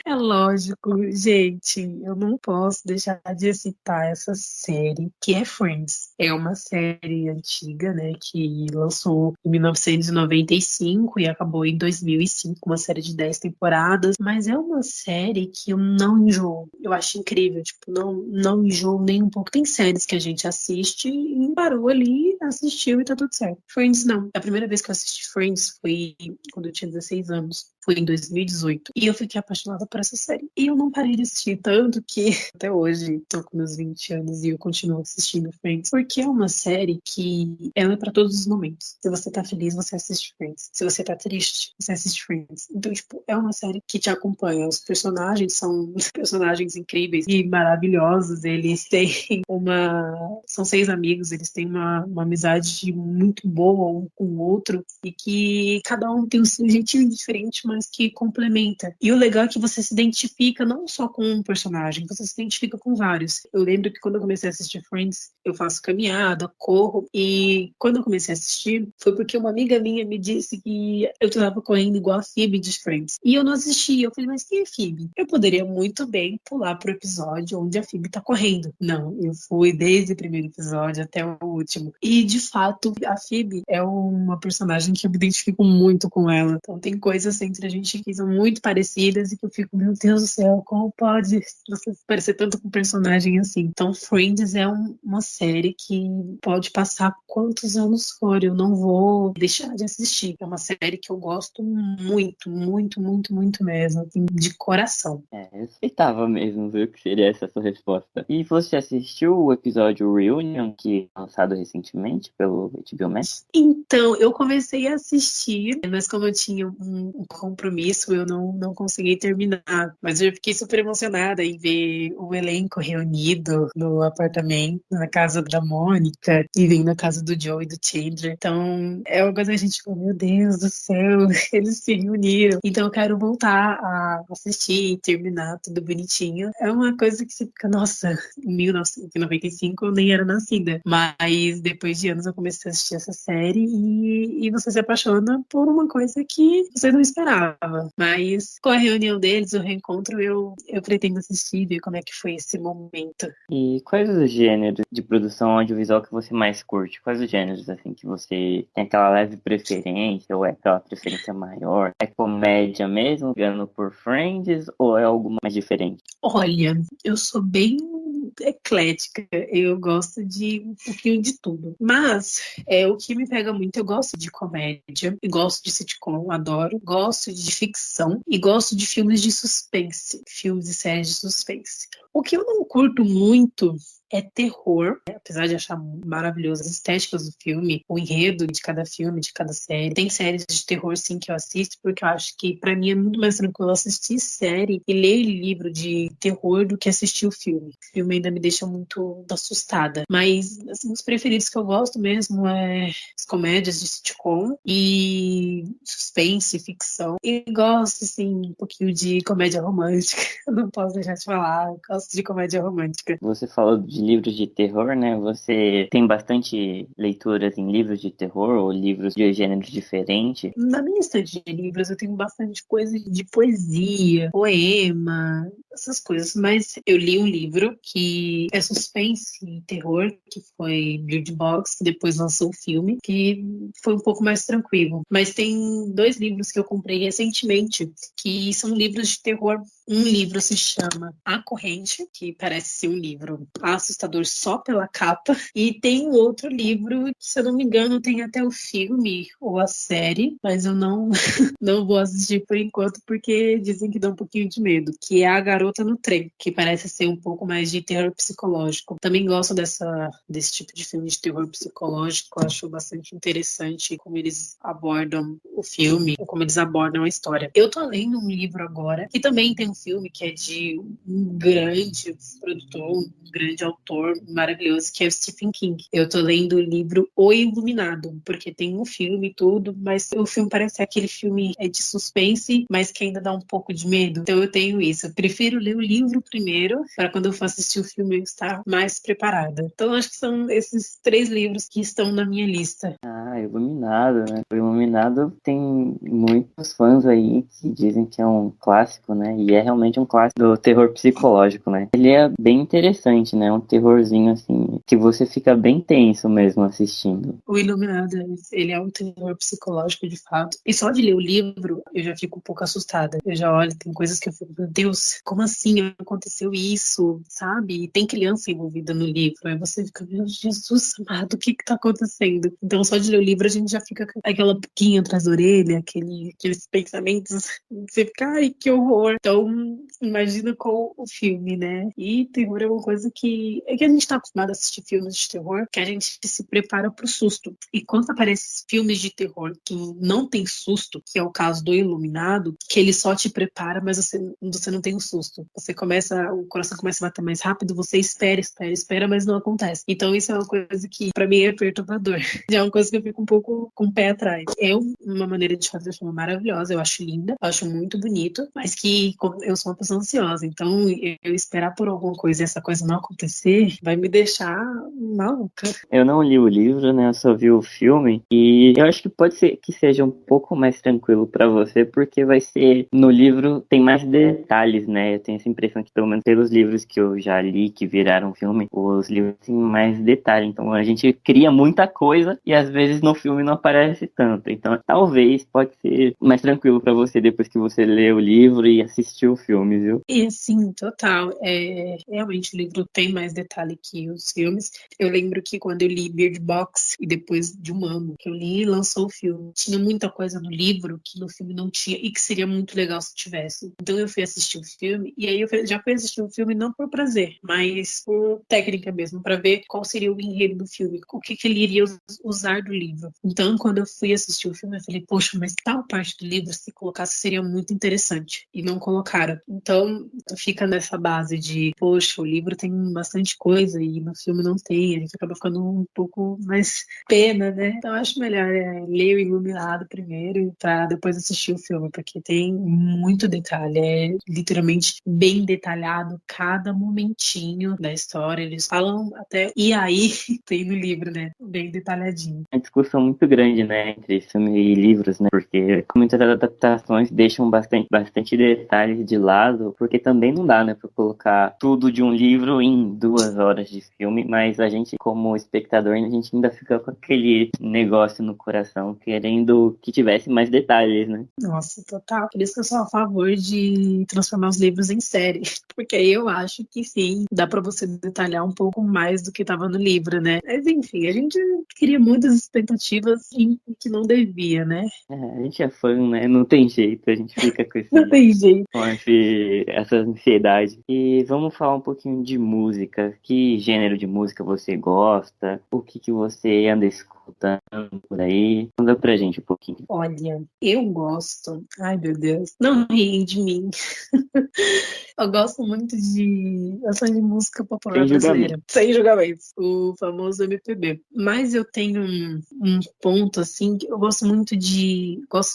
É lógico, gente, eu não posso deixar de citar essa série, que é Friends. É uma série antiga, né, que lançou em 1995 e acabou em 2005, uma série de 10 temporadas, mas é uma série que eu não enjoo. Eu acho incrível, tipo, não enjoo nem um pouco. Tem séries que a gente assiste e parou ali, assistiu e tá tudo certo. Friends não. A primeira vez que eu assisti Friends foi quando eu tinha 16 anos. Foi em 2018. E eu fiquei apaixonada por essa série. E eu não parei de assistir, tanto que até hoje, tô com meus 20 anos e eu continuo assistindo Friends. Porque é uma série que ela é pra todos os momentos. Se você tá feliz, você assiste Friends. Se você tá triste, você assiste Friends. Então, tipo, é uma série que te acompanha. Os personagens são personagens incríveis e maravilhosos. Eles têm uma. São 6 amigos, eles têm uma amizade muito boa um com o outro e que cada um tem o seu jeitinho diferente, mas que complementa. E o legal é que você se identifica não só com um personagem, você se identifica com vários. Eu lembro que quando eu comecei a assistir Friends, eu faço caminhada, corro, e quando eu comecei a assistir, foi porque uma amiga minha me disse que eu estava correndo igual a Phoebe de Friends. E eu não assisti. Eu falei, mas quem é Phoebe? Eu poderia muito bem pular pro episódio onde a Phoebe tá correndo. Não, eu fui desde o primeiro episódio até o último. E, de fato, a Phoebe é uma personagem que eu me identifico muito com ela. Então, tem coisas entre a gente que são muito parecidas e que eu fico, meu Deus do céu, como pode você se parecer tanto com um personagem assim? Então, Friends é uma série que pode passar quantos anos for, eu não vou deixar de assistir. É uma série que eu gosto muito, muito, muito, muito mesmo, assim, de coração. É, eu suspeitava mesmo, viu, que seria essa a sua resposta. E você assistiu o episódio Reunion, que é lançado recentemente pelo HBO Max? Então, eu comecei a assistir, mas como eu tinha um compromisso, eu não consegui terminar. Mas eu fiquei super emocionada em ver o elenco reunido no apartamento, na casa da Mônica, e vendo a casa do Joe e do Chandler. Então, é uma coisa que a gente ficou, meu Deus do céu, eles se reuniram. Então, eu quero voltar a assistir e terminar tudo bonitinho. É uma coisa que você fica, nossa, em 1995 eu nem era nascida. Mas depois de anos eu comecei a assistir essa série e você se apaixona por uma coisa que você não esperava. Mas com a reunião deles, o reencontro, eu pretendo assistir e ver como é que foi esse momento. E quais os gêneros de produção audiovisual que você mais curte? Quais os gêneros, assim, que você tem aquela leve preferência ou é aquela preferência maior? É comédia mesmo, ganhando por Friends, ou é algo mais diferente? Olha, eu sou bem eclética, eu gosto de um pouquinho de tudo. Mas o que me pega muito, eu gosto de comédia, eu gosto de sitcom, adoro, gosto de ficção e gosto de filmes de suspense, filmes e séries de suspense. O que eu não curto muito é terror, né? Apesar de achar maravilhoso as estéticas do filme, o enredo de cada filme, de cada série. Tem séries de terror, sim, que eu assisto, porque eu acho que pra mim é muito mais tranquilo assistir série e ler livro de terror do que assistir o filme. O filme ainda me deixa muito assustada. Mas, assim, os preferidos que eu gosto mesmo é as comédias de sitcom e suspense, ficção. E gosto, assim, um pouquinho de comédia romântica. Não posso deixar de falar, eu gosto de comédia romântica. Você falou de livros de terror, né? Você tem bastante leituras em livros de terror ou livros de gêneros diferentes? Na minha estante de livros eu tenho bastante coisa de poesia, poema, essas coisas, mas eu li um livro que é suspense e terror, que foi Bird Box, que depois lançou o filme, que foi um pouco mais tranquilo. Mas tem 2 livros que eu comprei recentemente, que são livros de terror. Um livro se chama A Corrente, que parece ser um livro assustador só pela capa, e tem um outro livro, que, se eu não me engano, tem até o filme ou a série, mas eu não, não vou assistir por enquanto, porque dizem que dá um pouquinho de medo, que é A Garota no Trem, que parece ser um pouco mais de terror psicológico. Também gosto desse tipo de filme de terror psicológico, acho bastante interessante como eles abordam o filme, ou como eles abordam a história. Eu tô lendo um livro agora, que também tem um filme que é de um grande produtor, um grande autor maravilhoso, que é o Stephen King. Eu tô lendo o livro O Iluminado, porque tem um filme e tudo, mas o filme parece ser aquele filme de suspense, mas que ainda dá um pouco de medo. Então eu tenho isso. Eu prefiro ler o livro primeiro, para quando eu for assistir o filme eu estar mais preparada. Então acho que são esses 3 livros que estão na minha lista. Ah, Iluminado, né? O Iluminado tem muitos fãs aí que dizem que é um clássico, né? E é realmente um clássico do terror psicológico, né? Ele é bem interessante, né? Um terrorzinho, assim, que você fica bem tenso mesmo assistindo. O Iluminado, ele é um terror psicológico de fato. E só de ler o livro, eu já fico um pouco assustada. Eu já olho, tem coisas que eu fico, meu Deus, como assim aconteceu isso, sabe? E tem criança envolvida no livro. Aí você fica, meu Jesus amado, o que que tá acontecendo? Então só de ler o livro a gente já fica com aquela pulguinha atrás da orelha, aqueles pensamentos. Você fica, ai, que horror. Então, imagina com o filme, né? E terror é uma coisa que... É que a gente tá acostumado a assistir filmes de terror, que a gente se prepara pro susto. E quando aparecem filmes de terror que não tem susto, que é o caso do Iluminado, que ele só te prepara, mas você não tem o susto. O coração começa a bater mais rápido, você espera, mas não acontece. Então isso é uma coisa que pra mim é perturbador. É uma coisa que eu fico um pouco com o pé atrás. É uma maneira de fazer filme maravilhosa, eu acho linda, eu acho muito bonito, mas que eu sou uma pessoa ansiosa, então eu esperar por alguma coisa e essa coisa não acontecer, vai me deixar maluca. Eu não li o livro, né? Eu só vi o filme e eu acho que pode ser que seja um pouco mais tranquilo pra você, porque vai ser no livro tem mais detalhes, né? Eu tenho essa impressão que pelo menos pelos livros que eu já li que viraram filme, os livros têm mais detalhe, então a gente cria muita coisa e às vezes no filme não aparece tanto. Então talvez pode ser mais tranquilo pra você depois que você lê o livro e assistir o filme, viu? E sim, total. Realmente o livro tem mais detalhe que os filmes. Eu lembro que quando eu li Bird Box, e depois de um ano que eu li, lançou o filme. Tinha muita coisa no livro que no filme não tinha e que seria muito legal se tivesse. Então eu fui assistir o filme, e aí já fui assistir o filme não por prazer, mas por técnica mesmo, para ver qual seria o enredo do filme, o que ele iria usar do livro. Então, quando eu fui assistir o filme, eu falei, poxa, mas tal parte do livro, se colocasse, seria muito interessante. E não colocaram. Então, fica nessa base de, poxa, o livro tem bastante coisa e no filme não tem. A gente acaba ficando um pouco mais pena, né? Então, eu acho melhor ler o Iluminado primeiro para depois assistir o filme, porque tem muito detalhe. É literalmente bem detalhado cada momentinho da história. Eles falam até. E aí, tem no livro, né? Bem detalhadinho. Uma discussão muito grande, né, entre filme e livros, né, porque muitas adaptações deixam bastante detalhes de lado, porque também não dá, né, pra colocar tudo de um livro em 2 horas de filme, mas a gente, como espectador, a gente ainda fica com aquele negócio no coração, querendo que tivesse mais detalhes, né. Nossa, total. Por isso que eu sou a favor de transformar os livros em série. Porque aí eu acho que sim, dá pra você detalhar um pouco mais do que tava no livro, né? Mas enfim, a gente cria muitas expectativas em que não devia, né? É, a gente é fã, né, não tem jeito, a gente fica com Não tem jeito. com essa ansiedade. E vamos falar um pouquinho de música. Que gênero de música você gosta? O que que você anda escutando por aí? Conta pra gente um pouquinho. Olha, eu gosto. Ai, meu Deus, não riem de mim. Eu gosto muito de música popular Sem julgamento. brasileira, sem julgamentos, o famoso MPB. Mas eu tenho um ponto assim que eu gosto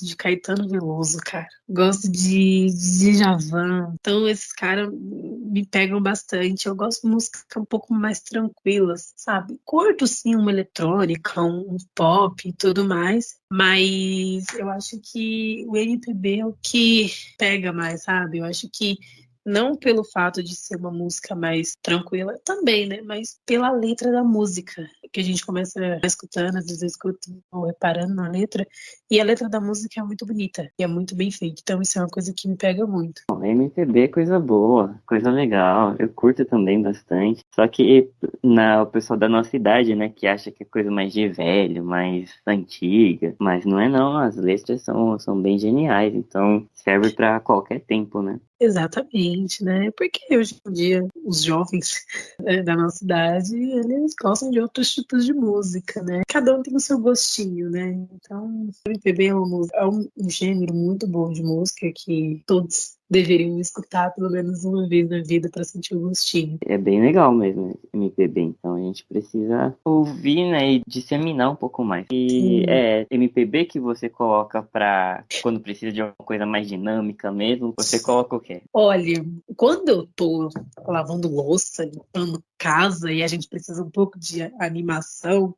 de Caetano Veloso, cara. Gosto de Djavan. Então esses caras me pegam bastante. Eu gosto de música um pouco mais tranquilas, sabe? Curto sim uma eletrônica, um pop e tudo mais, mas eu acho que o MPB é o que pega mais, sabe? Eu acho que não pelo fato de ser uma música mais tranquila, também, né? Mas pela letra da música, que a gente começa escutando, às vezes eu escuto ou reparando na letra, e a letra da música é muito bonita e é muito bem feita. Então isso é uma coisa que me pega muito. Bom, MPB é coisa boa, coisa legal. Eu curto também bastante. Só que o pessoal da nossa idade, né, que acha que é coisa mais de velho, mais antiga. Mas não é não, as letras são bem geniais, então serve pra qualquer tempo, né? Exatamente, né? Porque hoje em dia os jovens da nossa idade, eles gostam de outros tipos de música, né? Cada um tem o seu gostinho, né? Então, o MPB é um gênero muito bom de música que todos deveriam escutar pelo menos uma vez na vida para sentir o gostinho. É bem legal mesmo MPB, então a gente precisa ouvir, né, e disseminar um pouco mais. E Sim. é MPB que você coloca pra quando precisa de uma coisa mais dinâmica mesmo, você coloca o quê? Olha, quando eu tô lavando louça, limpando casa e a gente precisa um pouco de animação,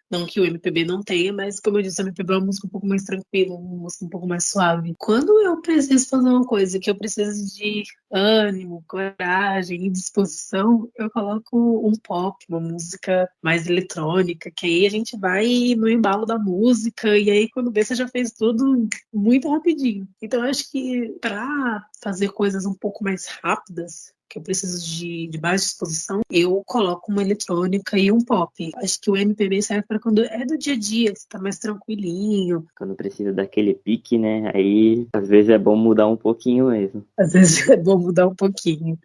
não que o MPB não tenha, mas como eu disse, o MPB é uma música um pouco mais tranquila, uma música um pouco mais suave. Quando eu preciso fazer uma coisa que eu preciso de ânimo, coragem e disposição, eu coloco um pop, uma música mais eletrônica, que aí a gente vai no embalo da música, e aí quando vê, você já fez tudo muito rapidinho. Então eu acho que para fazer coisas um pouco mais rápidas, que eu preciso de mais disposição, eu coloco uma eletrônica e um pop. Acho que o MPB serve para quando é do dia a dia, que você tá mais tranquilinho. Quando precisa daquele pique, né? Aí às vezes é bom mudar um pouquinho mesmo. Às vezes é bom mudar um pouquinho.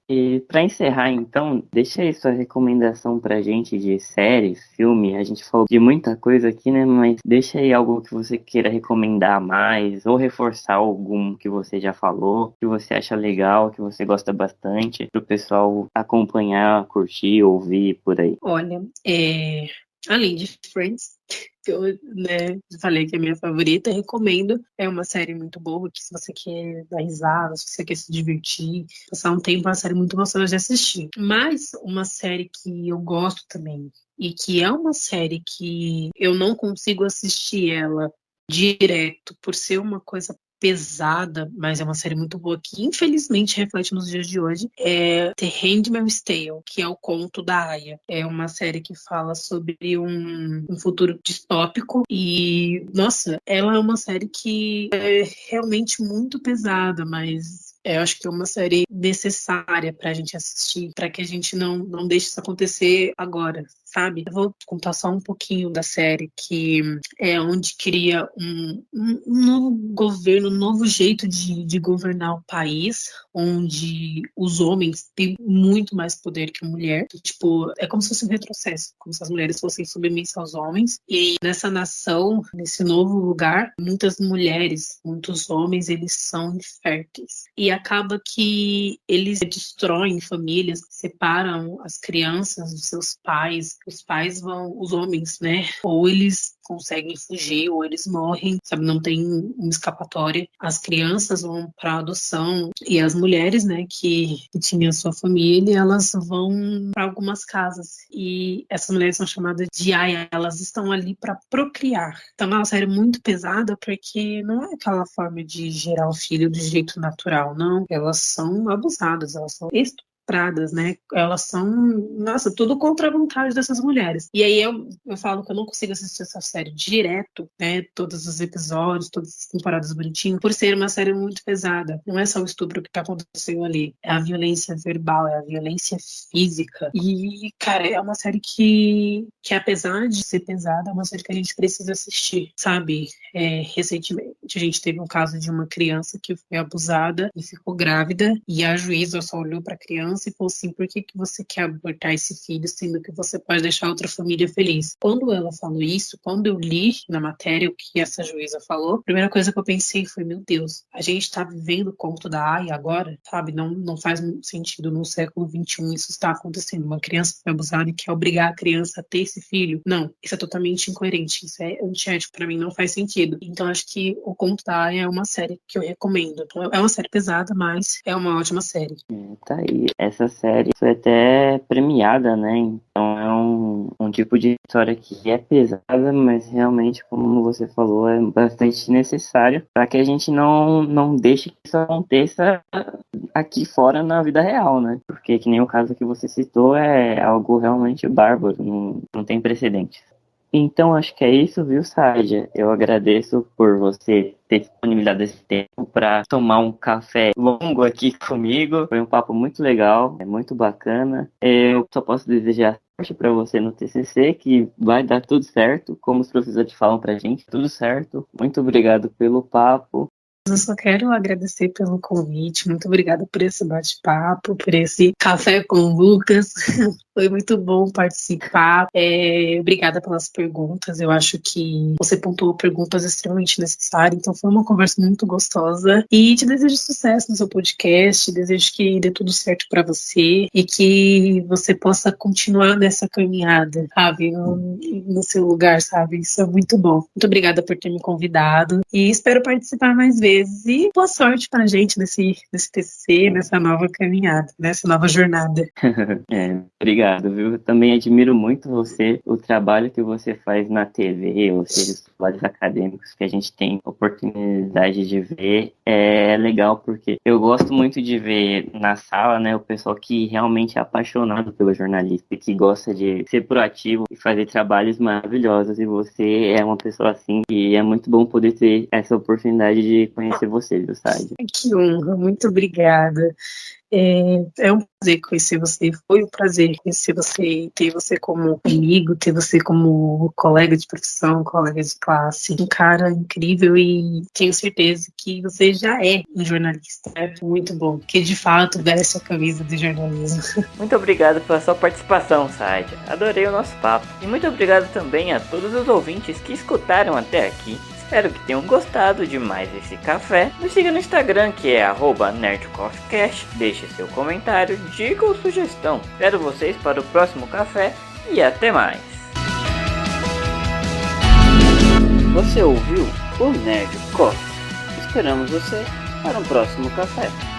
E para encerrar, então, deixa aí sua recomendação pra gente de séries, filme. A gente falou de muita coisa aqui, né? Mas deixa aí algo que você queira recomendar mais, ou reforçar algum que você já falou, que você acha legal, que você gosta bastante, pro pessoal acompanhar, curtir, ouvir por aí. Olha, além de Friends, que eu, né, falei que é a minha favorita, recomendo. É uma série muito boa, que se você quer dar risada, se você quer se divertir, passar um tempo, é uma série muito gostosa de assistir. Mas uma série que eu gosto também, e que é uma série que eu não consigo assistir ela direto, por ser uma coisa pesada, mas é uma série muito boa que infelizmente reflete nos dias de hoje, é The Handmaid's Tale, que é o conto da Aya. É uma série que fala sobre um futuro distópico e, nossa, ela é uma série que é realmente muito pesada, mas eu acho que é uma série necessária para a gente assistir, para que a gente não deixe isso acontecer agora, sabe? Eu vou contar só um pouquinho da série, que é onde cria um novo governo, um novo jeito de governar o país, onde os homens têm muito mais poder que a mulher. Tipo, é como se fosse um retrocesso, como se as mulheres fossem submissas aos homens. E nessa nação, nesse novo lugar, muitas mulheres, muitos homens, eles são inférteis. E acaba que eles destroem famílias, separam as crianças dos seus pais. Os pais vão, os homens, né? Ou eles conseguem fugir, ou eles morrem, sabe? Não tem uma escapatória. As crianças vão para adoção e as mulheres, né, que tinham sua família, elas vão para algumas casas. E essas mulheres são chamadas de aia, elas estão ali para procriar. Então é uma série muito pesada porque não é aquela forma de gerar o filho do jeito natural, não. Elas são abusadas, elas são estupradas, né? Elas são, nossa, tudo contra a vontade dessas mulheres. E aí eu falo que eu não consigo assistir essa série direto, né? Todos os episódios, todas as temporadas bonitinho, por ser uma série muito pesada. Não é só o estupro que tá acontecendo ali, é a violência verbal, é a violência física. E, cara, é uma série que apesar de ser pesada, é uma série que a gente precisa assistir, sabe? Recentemente a gente teve um caso de uma criança que foi abusada e ficou grávida, e a juíza só olhou para a criança e falou assim: por que você quer abortar esse filho, sendo que você pode deixar outra família feliz? Quando ela falou isso, quando eu li na matéria o que essa juíza falou, a primeira coisa que eu pensei foi: meu Deus, a gente tá vivendo o conto da Aya agora, sabe? Não faz sentido no século XXI isso está acontecendo. Uma criança foi abusada e quer obrigar a criança a ter esse filho. Não, isso é totalmente incoerente, isso é antiético, pra mim não faz sentido. Então acho que o Conto da Aya é uma série que eu recomendo. É uma série pesada, mas é uma ótima série. Tá aí. Essa série foi até premiada, né? Então é um tipo de história que é pesada, mas realmente, como você falou, é bastante necessário para que a gente não deixe que isso aconteça aqui fora na vida real, né? Porque que nem o caso que você citou é algo realmente bárbaro, não tem precedentes. Então acho que é isso, viu, Sádia? Eu agradeço por você ter disponibilizado esse tempo para tomar um café longo aqui comigo. Foi um papo muito legal, é muito bacana. Eu só posso desejar sorte para você no TCC, que vai dar tudo certo, como os professores falam pra gente, tudo certo. Muito obrigado pelo papo. Eu só quero agradecer pelo convite. Muito obrigada por esse bate-papo, por esse café com o Lucas. Foi muito bom participar. Obrigada pelas perguntas. Eu acho que você pontuou perguntas extremamente necessárias. Então foi uma conversa muito gostosa. E te desejo sucesso no seu podcast. Desejo que dê tudo certo para você e que você possa continuar nessa caminhada, sabe? No seu lugar, sabe? Isso é muito bom. Muito obrigada por ter me convidado. E espero participar mais vezes. E boa sorte pra gente nesse TCC, nessa nova caminhada, nessa nova jornada. Obrigado, viu? Eu também admiro muito você, o trabalho que você faz na TV, ou seja, os trabalhos acadêmicos que a gente tem oportunidade de ver. É legal porque eu gosto muito de ver na sala, né, o pessoal que realmente é apaixonado pelo jornalista e que gosta de ser proativo e fazer trabalhos maravilhosos. E você é uma pessoa assim, e é muito bom poder ter essa oportunidade de conhecer você, viu, Sádia? Que honra, muito obrigada. É um prazer conhecer você, foi um prazer conhecer você, ter você como amigo, ter você como colega de profissão, colega de classe, um cara incrível, e tenho certeza que você já é um jornalista, é muito bom, que de fato veste a camisa de jornalismo. Muito obrigado pela sua participação, Sádia, adorei o nosso papo, e muito obrigado também a todos os ouvintes que escutaram até aqui. Espero que tenham gostado de mais esse café. Nos siga no Instagram, que é @nerdcoffeecast. Deixe seu comentário, dica ou sugestão. Espero vocês para o próximo café e até mais. Você ouviu o Nerd Coffee. Esperamos você para um próximo café.